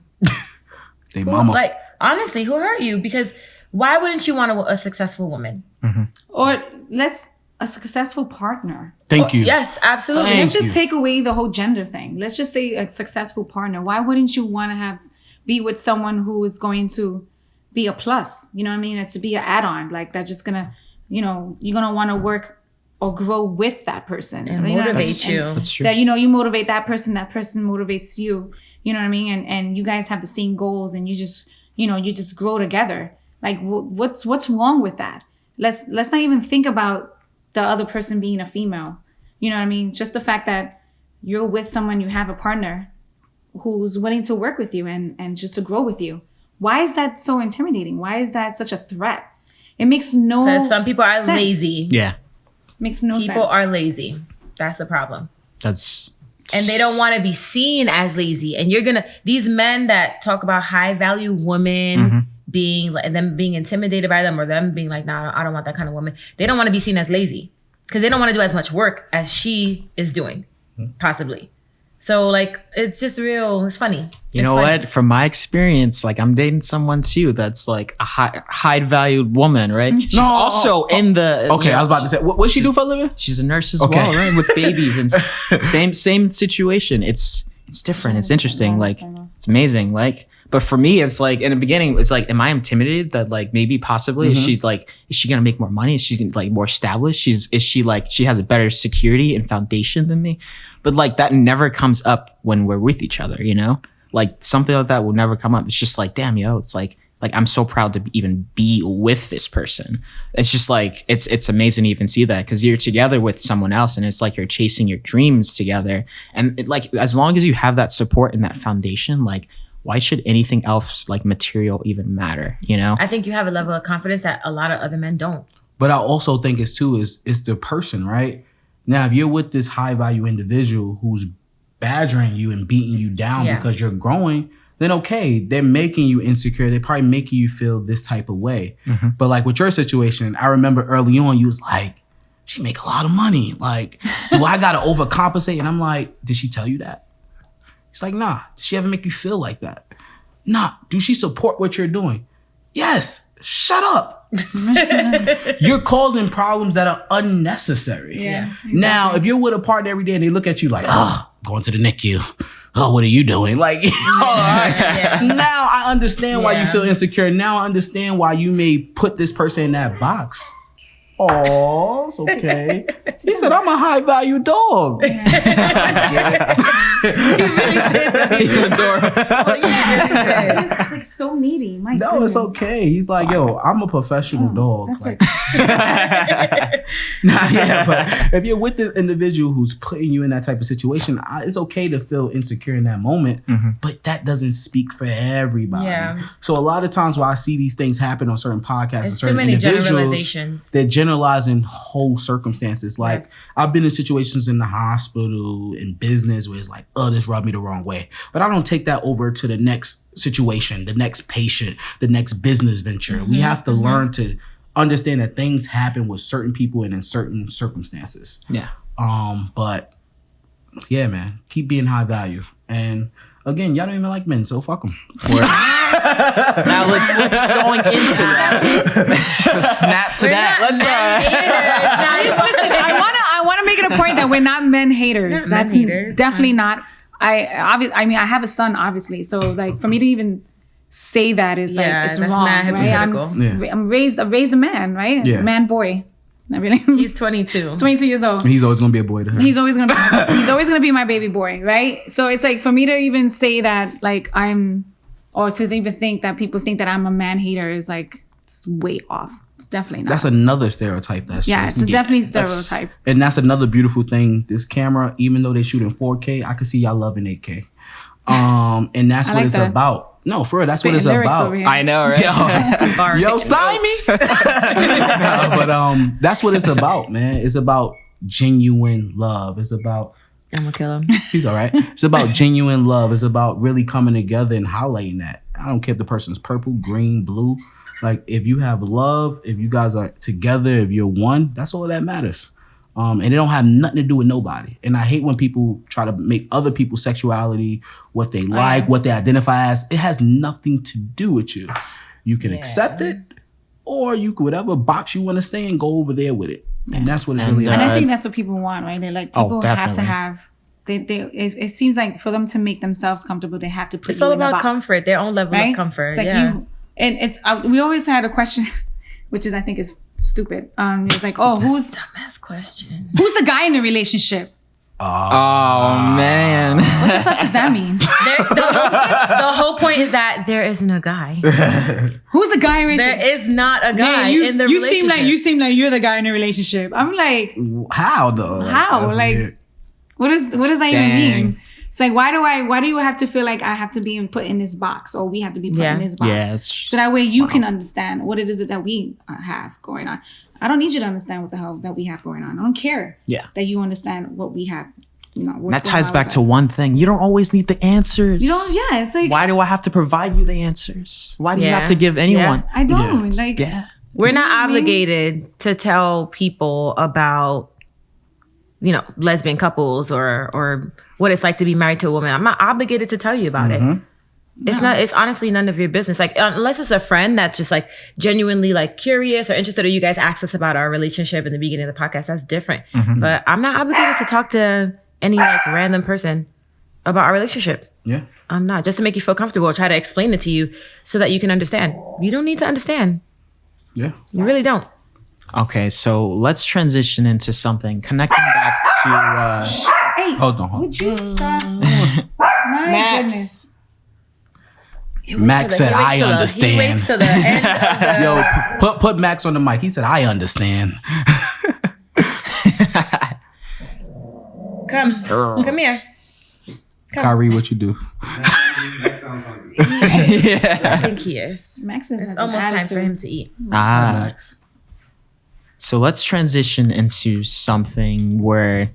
[SPEAKER 1] They mama.
[SPEAKER 3] Like, honestly, who hurt you? Because why wouldn't you want a successful woman?
[SPEAKER 4] Mm-hmm. Or a successful partner.
[SPEAKER 1] Thank you.
[SPEAKER 3] Yes, absolutely.
[SPEAKER 4] Let's just take away the whole gender thing. Let's just say a successful partner. Why wouldn't you want to be with someone who is going to be a plus? You know what I mean? It's to be an add-on. Like, that's just gonna, you know, you're gonna want to work or grow with that person
[SPEAKER 3] and motivate you.
[SPEAKER 2] That's true.
[SPEAKER 4] That, you know, you motivate that person motivates you. You know what I mean? And you guys have the same goals, and you just grow together. Like, what's wrong with that? Let's not even think about the other person being a female. You know what I mean? Just the fact that you're with someone, you have a partner who's willing to work with you and just to grow with you. Why is that so intimidating? Why is that such a threat? It makes no sense.
[SPEAKER 3] Because some people are lazy.
[SPEAKER 2] Yeah.
[SPEAKER 4] Makes no sense.
[SPEAKER 3] People are lazy. That's the problem. And they don't want to be seen as lazy. And these men that talk about high value women, being like, them being intimidated by them, or them being like, nah, I don't want that kind of woman. They don't want to be seen as lazy because they don't want to do as much work as she is doing, possibly. So like, it's just it's funny.
[SPEAKER 2] You know what? From my experience, like, I'm dating someone too that's like a high valued woman, right? She's also in the...
[SPEAKER 1] Okay, I was about to say, what she do for a living?
[SPEAKER 2] She's a nurse as well, right? With babies, and same situation. It's different. It's interesting. Like, it's amazing. Like, but for me, it's like, in the beginning, it's like, am I intimidated that like maybe possibly is she gonna make more money? Is she like more established? She has a better security and foundation than me? But like, that never comes up when we're with each other, you know? Like, something like that will never come up. It's just like, damn, it's like I'm so proud to even be with this person. It's just like, it's amazing to even see that, because you're together with someone else and it's like you're chasing your dreams together. And like, as long as you have that support and that foundation, like, why should anything else, like material, even matter, you know?
[SPEAKER 3] I think you have a level of confidence that a lot of other men don't.
[SPEAKER 1] But I also think it's the person, right? Now, if you're with this high value individual who's badgering you and beating you down because you're growing, then okay, they're making you insecure. They're probably making you feel this type of way. But like with your situation, I remember early on, you was like, she make a lot of money. Like, do I gotta overcompensate? And I'm like, did she tell you that? It's like, nah. Did she ever make you feel like that? Nah. Do she support what you're doing? Yes, shut up. You're causing problems that are unnecessary.
[SPEAKER 4] Yeah. Exactly.
[SPEAKER 1] Now, if you're with a partner every day and they look at you like, going to the NICU. Oh, what are you doing? Like, now I understand why you feel insecure. Now I understand why you may put this person in that box. Oh, it's okay. He said, I'm a high value dog.
[SPEAKER 3] He really did.
[SPEAKER 2] He's adorable.
[SPEAKER 4] It's like so needy. My goodness.
[SPEAKER 1] It's okay. He's like, yo, I'm a professional dog.
[SPEAKER 4] That's
[SPEAKER 1] Like,
[SPEAKER 4] like,
[SPEAKER 1] but if you're with this individual who's putting you in that type of situation, it's okay to feel insecure in that moment, but that doesn't speak for everybody.
[SPEAKER 3] Yeah.
[SPEAKER 1] So a lot of times why I see these things happen on certain podcasts and
[SPEAKER 3] There's
[SPEAKER 1] certain
[SPEAKER 3] too many
[SPEAKER 1] individuals,
[SPEAKER 3] generalizations.
[SPEAKER 1] they're generalizing whole circumstances. Like I've been in situations in the hospital, in business, where it's like, oh, this rubbed me the wrong way. But I don't take that over to the next situation, the next patient, the next business venture. We have to learn to understand that things happen with certain people and in certain circumstances.
[SPEAKER 2] Yeah.
[SPEAKER 1] But yeah, man, keep being high value. And again, y'all don't even like men, so fuck them.
[SPEAKER 2] Now let's going into that. Snap to that.
[SPEAKER 4] listen, I want to make it a point that we're not men haters. That's definitely not. I mean, I have a son, obviously, so like for me to even say that is like it's wrong, right? I'm raised a man, right?
[SPEAKER 1] Yeah.
[SPEAKER 4] Man, boy. Not really.
[SPEAKER 3] He's 22.
[SPEAKER 4] 22 years old.
[SPEAKER 1] He's always gonna be a boy to her.
[SPEAKER 4] He's always gonna be my baby boy, right? So it's like for me to even say that, like or to even think that people think that I'm a man hater is like it's way off. It's definitely not.
[SPEAKER 1] That's another stereotype. It's
[SPEAKER 4] definitely stereotype.
[SPEAKER 1] And that's another beautiful thing. This camera, even though they shoot in 4K, I can see y'all loving 8K. And that's what it's about. No, for real, that's what it's about.
[SPEAKER 2] I know, right?
[SPEAKER 1] Yo, sign me. No, but that's what it's about, man. It's about genuine love. It's about
[SPEAKER 3] I'm gonna kill him.
[SPEAKER 1] He's all right. It's about genuine love. It's about really coming together and highlighting that. I don't care if the person's purple, green, blue. Like if you have love, if you guys are together, if you're one, that's all that matters. And it don't have nothing to do with nobody. And I hate when people try to make other people's sexuality what they like, what they identify as. It has nothing to do with you. You can accept it, or you can whatever box you want to stay in, go over there with it. And that's what it's really about.
[SPEAKER 4] And I think that's what people want, right? They're like, people have to have. It seems like for them to make themselves comfortable, they have to put.
[SPEAKER 3] It's all about comfort, their own level of comfort.
[SPEAKER 4] It's like you, and it's. We always had a question, which is I think is stupid. It's like, who's
[SPEAKER 3] dumbass question?
[SPEAKER 4] Who's the guy in the relationship?
[SPEAKER 2] Oh man,
[SPEAKER 4] what the fuck does that mean?
[SPEAKER 3] The whole point is that there isn't a guy.
[SPEAKER 4] Who's the guy in the relationship?
[SPEAKER 3] There is not a guy in the relationship.
[SPEAKER 4] You seem like you're the guy in the relationship. I'm like,
[SPEAKER 1] how though?
[SPEAKER 4] How? Like, weird. What does that even mean? It's like, why do you have to feel like I have to be put in this box, or we have to be put in this box?
[SPEAKER 2] Yeah,
[SPEAKER 4] so that way you can understand what it is that we have going on. I don't need you to understand what the hell that we have going on. I don't care that you understand what we have. You know,
[SPEAKER 2] that ties back to one thing. You don't always need the answers.
[SPEAKER 4] You don't. Yeah, it's like,
[SPEAKER 2] why do I have to provide you the answers? Why do you have to give anyone?
[SPEAKER 4] I don't.
[SPEAKER 3] We're not obligated to tell people about, lesbian couples or what it's like to be married to a woman. I'm not obligated to tell you about it. It's honestly none of your business. Like, unless it's a friend that's just like genuinely like curious or interested, or you guys asked us about our relationship in the beginning of the podcast, that's different. But I'm not obligated to talk to any like random person about our relationship.
[SPEAKER 1] Yeah.
[SPEAKER 3] I'm not, just to make you feel comfortable or try to explain it to you so that you can understand. You don't need to understand.
[SPEAKER 1] Yeah.
[SPEAKER 3] You really don't.
[SPEAKER 2] Okay, so let's transition into something connecting back to
[SPEAKER 4] hey,
[SPEAKER 1] hold on.
[SPEAKER 4] Would you stop? My goodness.
[SPEAKER 1] Max said, I understand.
[SPEAKER 3] He waits till the end of the...
[SPEAKER 1] Yo, put Max on the mic. He said, I understand.
[SPEAKER 3] Come here.
[SPEAKER 1] Kyrie, what you do?
[SPEAKER 6] Max sounds hungry.
[SPEAKER 3] I think he is.
[SPEAKER 4] Max is
[SPEAKER 3] It's almost time for him to eat.
[SPEAKER 1] Max.
[SPEAKER 2] So let's transition into something where,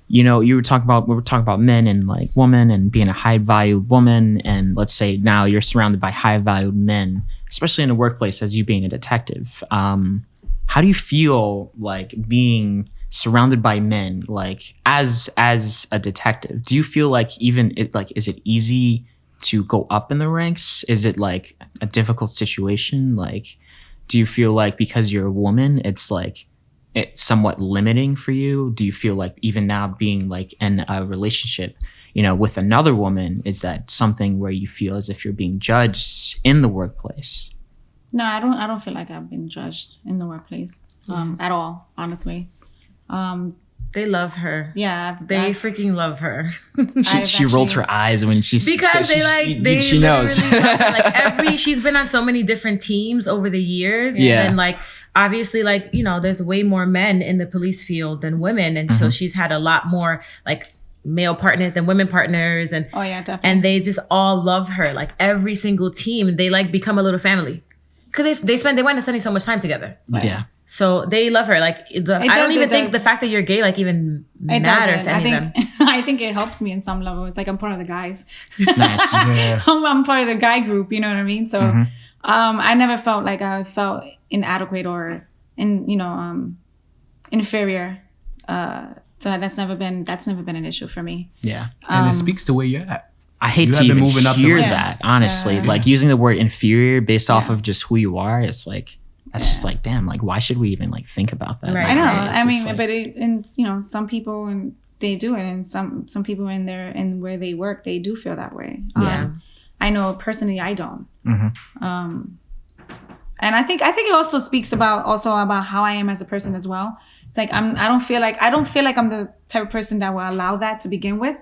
[SPEAKER 2] we were talking about men and like women and being a high valued woman. And let's say now you're surrounded by high valued men, especially in the workplace as you being a detective. How do you feel like being surrounded by men, like as a detective? Do you feel like is it easy to go up in the ranks? Is it like a difficult situation? Like, do you feel like because you're a woman, it's like it's somewhat limiting for you? Do you feel like even now being like in a relationship, you know, with another woman, is that something where you feel as if you're being judged in the workplace?
[SPEAKER 4] No, I don't feel like I've been judged in the workplace at all, honestly.
[SPEAKER 3] They love her.
[SPEAKER 4] Yeah,
[SPEAKER 3] they freaking love her.
[SPEAKER 2] She rolled her eyes when she
[SPEAKER 3] because
[SPEAKER 2] said she knows.
[SPEAKER 3] Like she's been on so many different teams over the years.
[SPEAKER 2] Yeah.
[SPEAKER 3] And like obviously, like, you know, there's way more men in the police field than women, and so she's had a lot more like male partners than women partners, and
[SPEAKER 4] definitely.
[SPEAKER 3] And they just all love her. Like every single team, they like become a little family because they wind up spending so much time together.
[SPEAKER 2] Right? Yeah.
[SPEAKER 3] So they love her. Like I don't even think the fact that you're gay like even matters to any of them.
[SPEAKER 4] I think it helps me in some level. It's like I'm part of the guys.
[SPEAKER 2] Nice. Yeah.
[SPEAKER 4] I'm part of the guy group. You know what I mean? So I never felt like I felt inadequate or inferior. So that's never been an issue for me.
[SPEAKER 2] Yeah.
[SPEAKER 1] And it speaks to where you're at.
[SPEAKER 2] I hate to even hear that, honestly. Yeah. Like using the word inferior based off of just who you are, it's like, that's just like, damn, like why should we even like think about that?
[SPEAKER 3] Right.
[SPEAKER 4] I know. I mean, like, but some people, and they do it, and some people in where they work, they do feel that way.
[SPEAKER 3] Yeah.
[SPEAKER 4] I know personally, I don't. And I think it also speaks about how I am as a person as well. It's like I don't feel like I'm the type of person that will allow that to begin with.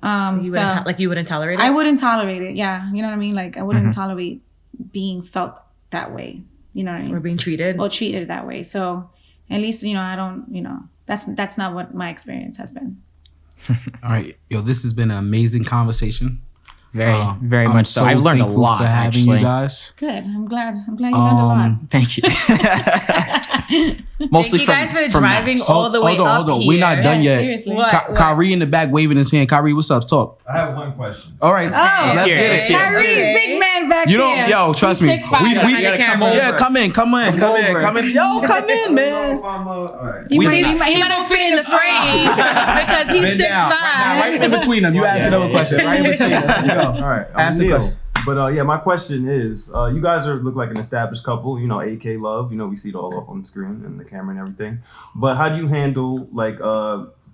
[SPEAKER 3] You wouldn't tolerate it?
[SPEAKER 4] I wouldn't tolerate it. Yeah, you know what I mean. Like I wouldn't tolerate being felt that way. You know what I mean?
[SPEAKER 3] Or being treated.
[SPEAKER 4] Or treated that way. So at least, I don't, that's not what my experience has been.
[SPEAKER 1] All right. Yo, this has been an amazing conversation.
[SPEAKER 2] Very much so. I've learned a lot,
[SPEAKER 1] for having
[SPEAKER 2] actually.
[SPEAKER 1] You guys.
[SPEAKER 4] Good. I'm glad you learned a lot.
[SPEAKER 2] Thank you.
[SPEAKER 3] Mostly thank you guys for driving all the way up here.
[SPEAKER 1] We're not done yet.
[SPEAKER 4] Seriously.
[SPEAKER 1] Kyrie in the back waving his hand. Kyrie, what's up? Talk.
[SPEAKER 6] I have one question.
[SPEAKER 1] All right.
[SPEAKER 4] Let's
[SPEAKER 1] get it.
[SPEAKER 4] Kyrie, big man back here.
[SPEAKER 1] Yo, trust me.
[SPEAKER 3] We gotta come over.
[SPEAKER 1] Yeah, come in. Yo, come in, man.
[SPEAKER 4] He might not fit in the
[SPEAKER 3] frame because he's 6'5".
[SPEAKER 1] Right in between them. You ask another question. Right in between them.
[SPEAKER 6] All right.
[SPEAKER 1] Ask the question.
[SPEAKER 6] But my question is, you guys look like an established couple, AK love, we see it all up on the screen and the camera and everything. But how do you handle like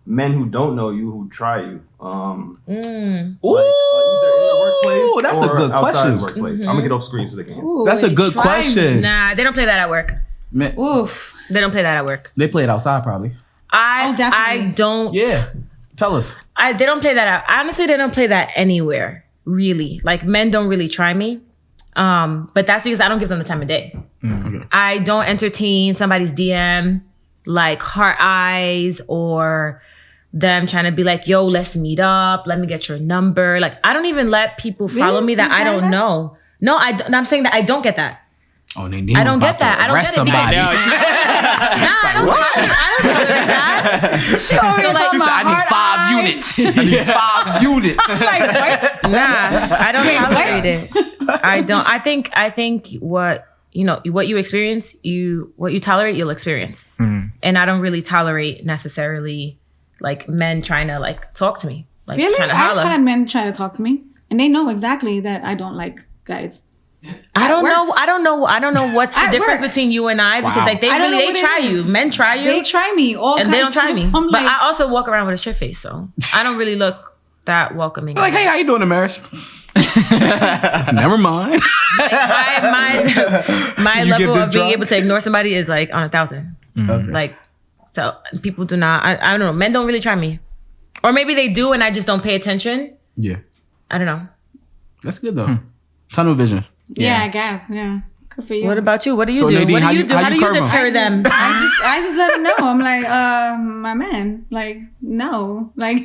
[SPEAKER 6] men who don't know you, who try you?
[SPEAKER 1] Ooh,
[SPEAKER 6] either in the workplace
[SPEAKER 1] that's
[SPEAKER 6] or
[SPEAKER 1] a good
[SPEAKER 6] outside
[SPEAKER 1] question.
[SPEAKER 6] the workplace. I'm gonna get off screen so they can answer.
[SPEAKER 4] Ooh,
[SPEAKER 1] that's a good question.
[SPEAKER 3] Nah, they don't play that at work.
[SPEAKER 1] Man,
[SPEAKER 4] oof.
[SPEAKER 3] They don't play that at work.
[SPEAKER 1] they play it outside probably.
[SPEAKER 4] Definitely.
[SPEAKER 3] I don't.
[SPEAKER 1] Yeah. Tell us.
[SPEAKER 3] They don't play that out. Honestly, they don't play that anywhere, really. Like, men don't really try me. But that's because I don't give them the time of day.
[SPEAKER 1] Okay.
[SPEAKER 3] I don't entertain somebody's DM, like heart eyes, or them trying to be like, yo, let's meet up. Let me get your number. Like, I don't even let people follow me that I don't know. No, I'm saying that I don't get that.
[SPEAKER 1] Oh, Nadine
[SPEAKER 3] I don't get that. I don't get it.
[SPEAKER 1] Somebody.
[SPEAKER 3] I don't get that.
[SPEAKER 4] She said,
[SPEAKER 1] I need 5 units. I need 5 units.
[SPEAKER 4] Like, what?
[SPEAKER 3] Nah, I don't tolerate it. I don't. I think what you experience, what you tolerate, you'll experience. And I don't really tolerate necessarily like men trying to like talk to me, like
[SPEAKER 4] really?
[SPEAKER 3] trying to holler.
[SPEAKER 4] I've had men try to talk to me, and they know exactly that I don't like guys.
[SPEAKER 3] I don't know what's the difference between you and I, because like they try you. Men try you.
[SPEAKER 4] They try me all
[SPEAKER 3] and they don't try me.
[SPEAKER 4] But
[SPEAKER 3] I also walk around with a shit face, so I don't really look that welcoming.
[SPEAKER 1] Like, hey, how you doing, Amaris? Never mind.
[SPEAKER 3] Like my level of being able to ignore somebody is like on 1,000.
[SPEAKER 1] Okay.
[SPEAKER 3] Like, so people do not. I don't know. Men don't really try me, or maybe they do, and I just don't pay attention.
[SPEAKER 1] Yeah.
[SPEAKER 3] I don't know.
[SPEAKER 1] That's good though. Tunnel vision.
[SPEAKER 4] Yeah, I guess. Yeah. Good for you.
[SPEAKER 3] What about you? What do you
[SPEAKER 1] So,
[SPEAKER 3] do?
[SPEAKER 1] Nadine,
[SPEAKER 3] What do you do?
[SPEAKER 1] how
[SPEAKER 3] How do
[SPEAKER 1] you
[SPEAKER 3] you
[SPEAKER 1] curb 'em?
[SPEAKER 3] deter them?
[SPEAKER 4] I just let them know. I'm like, my man, like, no, like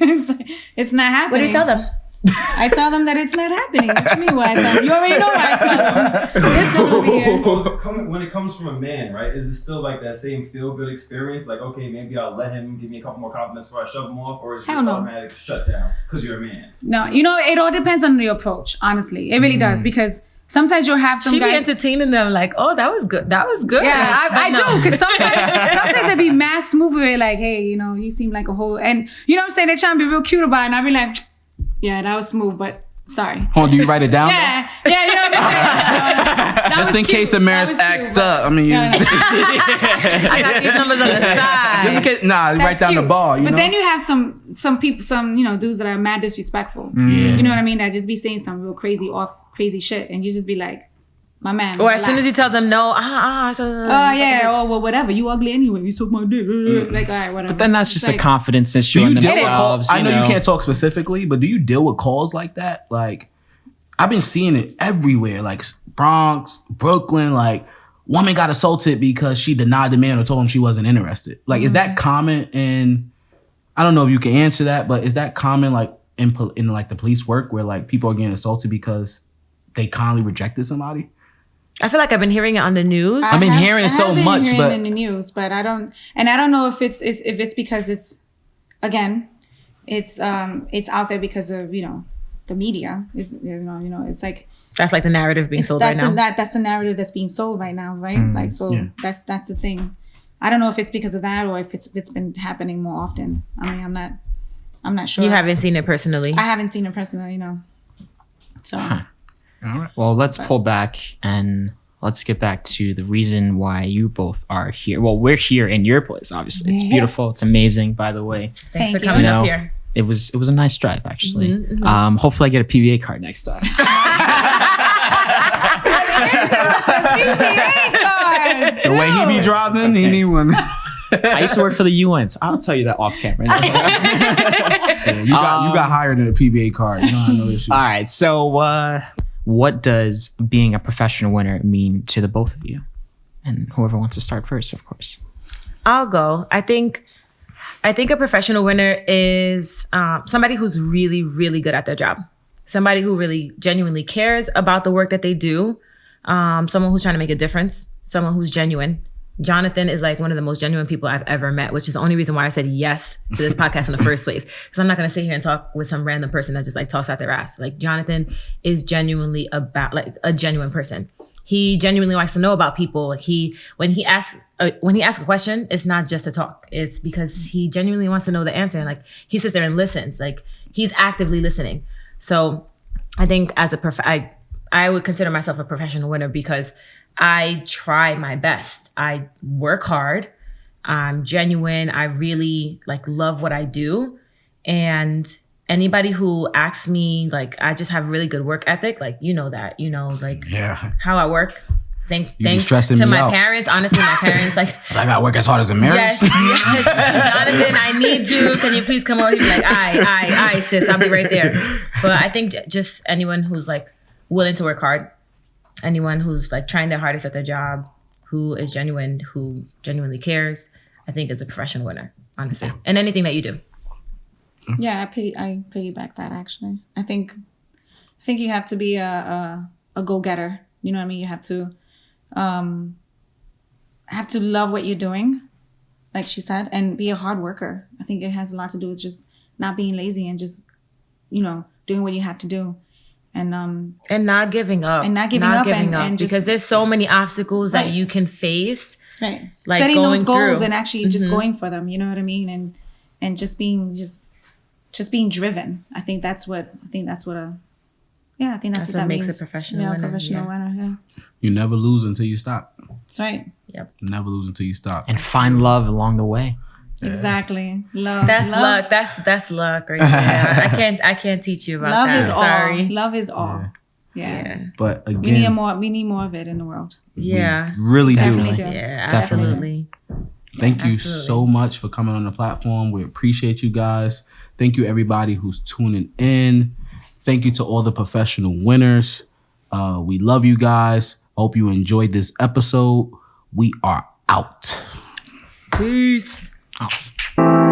[SPEAKER 4] it's not happening.
[SPEAKER 3] What do you tell them?
[SPEAKER 4] I tell them that it's not happening. What you mean? What I tell them? You already know what I tell them. Listen over here.
[SPEAKER 6] So when it comes from a man, right, is it still like that same feel-good experience? Like, okay, maybe I'll let him give me a couple more compliments before I shove him off, or is it just automatic shutdown because you're a man?
[SPEAKER 4] No, it all depends on the approach, honestly. It really does, because sometimes you'll have some
[SPEAKER 3] She be
[SPEAKER 4] guys
[SPEAKER 3] entertaining them like, oh, that was good. That was good.
[SPEAKER 4] Yeah, I do, because sometimes they be mad smooth with it, like, hey, you seem like a whole, and you know what I'm saying, they're trying to be real cute about it, and I be like, yeah, that was smooth, but Sorry.
[SPEAKER 1] Hold on, do you write it down?
[SPEAKER 4] Yeah, you know what I mean?
[SPEAKER 1] Just in case Amaris act up. I mean,
[SPEAKER 3] I got these numbers on the side.
[SPEAKER 1] Just in case, write down the ball.
[SPEAKER 4] But then you have some people, dudes that are mad disrespectful. You know what I mean? That just be saying some real crazy shit, and you just be like, my man.
[SPEAKER 3] Or as soon as you tell them no,
[SPEAKER 4] well, whatever. You ugly anyway. You took my dick. Like, all right, whatever.
[SPEAKER 2] But then that's just a confidence issue in themselves.
[SPEAKER 1] I know you can't talk specifically, but do you deal with calls like that? Like, I've been seeing it everywhere, like Bronx, Brooklyn, like woman got assaulted because she denied the man or told him she wasn't interested. Like, is that common? And I don't know if you can answer that, but is that common, like in like the police work, where like people are getting assaulted because they kindly rejected somebody?
[SPEAKER 3] I feel like I've been hearing it on the news.
[SPEAKER 1] I've been hearing it so much, but
[SPEAKER 4] in the news, but I don't know if it's because it's out there because of the media. It's like
[SPEAKER 3] that's like the narrative being sold right now.
[SPEAKER 4] That's the narrative that's being sold right now, right? That's the thing. I don't know if it's because of that or if it's been happening more often. I mean, I'm not sure.
[SPEAKER 3] You haven't seen it personally.
[SPEAKER 4] I haven't seen it personally, no. So.
[SPEAKER 2] All right. Well, let's pull back and let's get back to the reason why you both are here. Well, we're here in your place, obviously. It's beautiful. It's amazing, by the way.
[SPEAKER 3] Thanks for coming up here.
[SPEAKER 2] It was a nice drive, actually. Hopefully I get a PBA card next time.
[SPEAKER 1] The way he be driving, he need one.
[SPEAKER 2] I used to work for the UN, so I'll tell you that off camera.
[SPEAKER 1] You got hired in a PBA card. You don't have no issue.
[SPEAKER 2] All right, so what does being a professional winner mean to the both of you? And whoever wants to start first, of course.
[SPEAKER 3] I'll go. I think a professional winner is somebody who's really, really good at their job. Somebody who really genuinely cares about the work that they do. Someone who's trying to make a difference. Someone who's genuine. Jonathan is like one of the most genuine people I've ever met, which is the only reason why I said yes to this podcast in the first place. Because I'm not going to sit here and talk with some random person that just like tossed out their ass. Like, Jonathan is genuinely about like a genuine person. He genuinely wants to know about people. When he asks a question, it's not just to talk. It's because he genuinely wants to know the answer. And like, he sits there and listens. Like, he's actively listening. So I think as I would consider myself a professional winner because I try my best. I work hard. I'm genuine. I really like love what I do. And anybody who asks me, like, I just have really good work ethic. Like, how I work. Thanks to my parents. Honestly, my parents, like,
[SPEAKER 1] I gotta work as hard as Amaris.
[SPEAKER 3] Yes. Jonathan, I need you. Can you please come over? He'd be like, aye, sis, I'll be right there. But I think just anyone who's like willing to work hard, anyone who's like trying their hardest at their job, who is genuine, who genuinely cares, I think is a professional winner, honestly. And anything that you do.
[SPEAKER 4] Yeah, I piggyback that actually. I think you have to be a go-getter. You know what I mean? You have to love what you're doing, like she said, and be a hard worker. I think it has a lot to do with just not being lazy and just, doing what you have to do. And
[SPEAKER 3] not giving up. And because there's so many obstacles that you can face. Right. Like
[SPEAKER 4] setting those goals
[SPEAKER 3] through.
[SPEAKER 4] And actually just going for them, you know what I mean? And just being driven. I think that's what that's what
[SPEAKER 3] makes
[SPEAKER 4] means.
[SPEAKER 3] A professional winner.
[SPEAKER 4] Professional winner, yeah.
[SPEAKER 1] You never lose until you stop.
[SPEAKER 4] That's right.
[SPEAKER 3] Yep.
[SPEAKER 1] Never lose until you stop.
[SPEAKER 2] And find love along the way.
[SPEAKER 4] Exactly. Love.
[SPEAKER 3] That's luck. That's luck right there. I can't teach you about
[SPEAKER 4] love
[SPEAKER 3] that.
[SPEAKER 4] Is
[SPEAKER 3] Sorry.
[SPEAKER 4] All. Love is all. Yeah.
[SPEAKER 1] But again,
[SPEAKER 4] we need more of it in the world.
[SPEAKER 3] Yeah.
[SPEAKER 1] We really
[SPEAKER 4] Definitely
[SPEAKER 1] do.
[SPEAKER 3] Yeah,
[SPEAKER 2] Definitely.
[SPEAKER 3] absolutely.
[SPEAKER 1] Thank you so much for coming on the platform. We appreciate you guys. Thank you everybody who's tuning in. Thank you to all the professional winners. We love you guys. Hope you enjoyed this episode. We are out.
[SPEAKER 3] Peace.
[SPEAKER 2] Awesome.